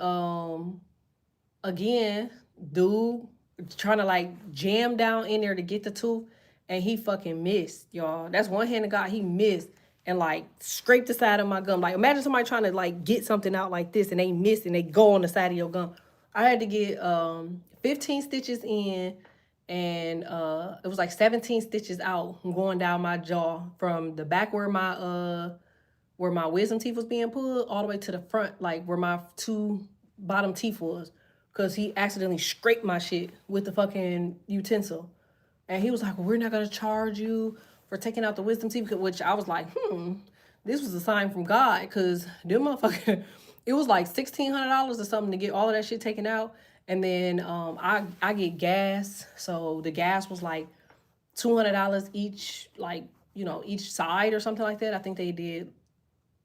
again, dude trying to like jam down in there to get the tooth, and he fucking missed, y'all. That's one hand of God. He missed and like scraped the side of my gum. Like imagine somebody trying to like get something out like this and they miss and they go on the side of your gum. I had to get 15 stitches in, and it was like 17 stitches out going down my jaw from the back where my wisdom teeth was being pulled all the way to the front, like where my two bottom teeth was, because he accidentally scraped my shit with the fucking utensil. And he was like, well, we're not going to charge you for taking out the wisdom teeth, which I was like, this was a sign from God, because them motherfucker, it was like $1,600 or something to get all of that shit taken out. And then I get gas, so the gas was like $200 each, like each side or something like that. I think they did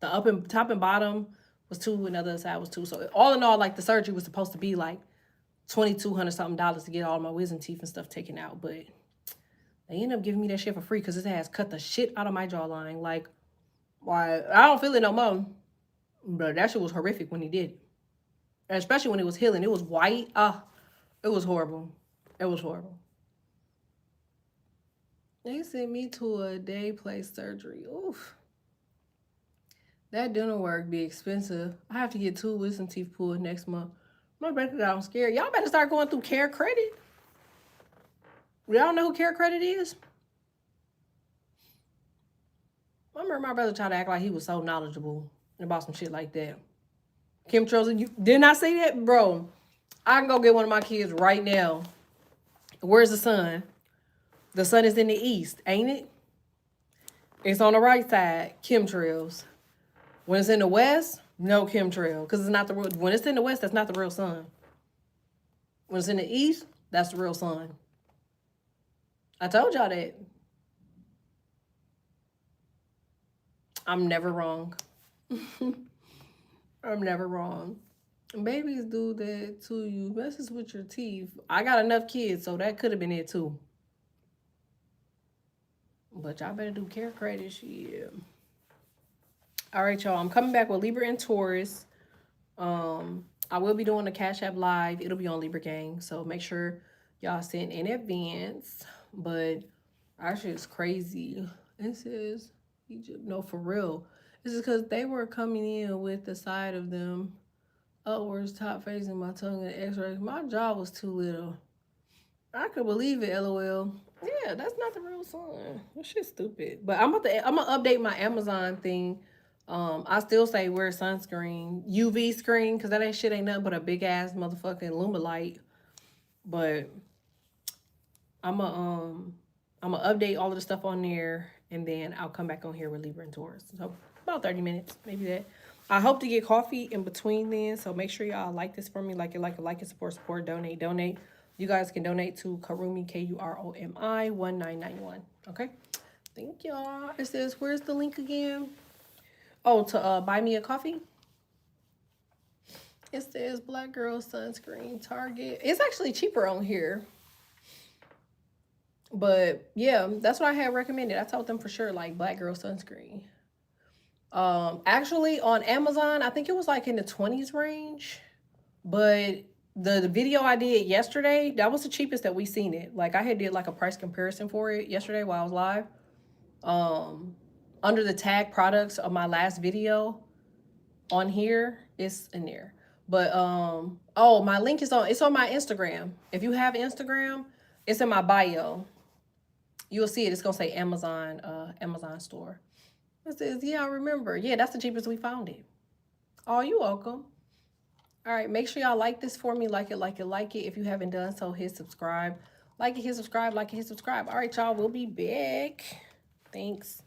the top and bottom was $2 and the other side was $2. So all in all, like the surgery was supposed to be like $2,200 something to get all my wisdom teeth and stuff taken out, but they ended up giving me that shit for free because his ass cut the shit out of my jawline. Like, why? I don't feel it no more, but that shit was horrific when he did it. And especially when it was healing. It was white. It was horrible. It was horrible. They sent me to a day place surgery. Oof. That dental work be expensive. I have to get 2 wisdom teeth pulled next month. My bank account scared. Y'all better start going through Care Credit. Y'all know who Care Credit is? I remember my brother tried to act like he was so knowledgeable about some shit like that. Kim Trozen, you didn't I say that? Bro, I can go get one of my kids right now. Where's the sun? The sun is in the east, ain't it? It's on the right side, chemtrails. When it's in the west, no chemtrail, because it's not the real. When it's in the west, that's not the real sun. When it's in the east, that's the real sun. I told y'all that. I'm never wrong. I'm never wrong. Babies do that to you. Messes with your teeth. I got enough kids, so that could have been it too. But y'all better do Care Credit shit. All right, y'all. I'm coming back with Libra and Taurus. I will be doing the Cash App live. It'll be on Libra Gang, so make sure y'all send in advance. But our shit's crazy. It says Egypt. No, for real. This is because they were coming in with the side of them upwards, top facing my tongue and X-rays. My jaw was too little. I could believe it, LOL. Yeah, that's not the real sun. That shit's stupid. But I'm gonna update my Amazon thing. I still say wear sunscreen, UV screen, because that shit ain't nothing but a big ass motherfucking Lumilight. But I'm gonna update all of the stuff on there, and then I'll come back on here with Libra and Taurus. So about 30 minutes, maybe that. I hope to get coffee in between then, so make sure y'all like this for me. Like it, support, donate. You guys can donate to Kurumi, KUROMI 1991. Okay? Thank y'all. It says, where's the link again? Oh, to buy me a coffee? It says Black Girl Sunscreen, Target. It's actually cheaper on here. But yeah, that's what I had recommended. I told them for sure, like Black Girl Sunscreen. Actually on Amazon, I think it was like in the 20s range. But the video I did yesterday, that was the cheapest that we seen it. Like I had did like a price comparison for it yesterday while I was live. Under the tag products of my last video on here, it's in there. But oh, my link is on, it's on my Instagram. If you have Instagram, it's in my bio. You'll see it. It's gonna say Amazon, Amazon store. It says, yeah, I remember. Yeah, that's the cheapest we found it. Oh, you're welcome. All right, make sure y'all like this for me. Like it. If you haven't done so, hit subscribe. Like it, hit subscribe. All right, y'all, we'll be back. Thanks.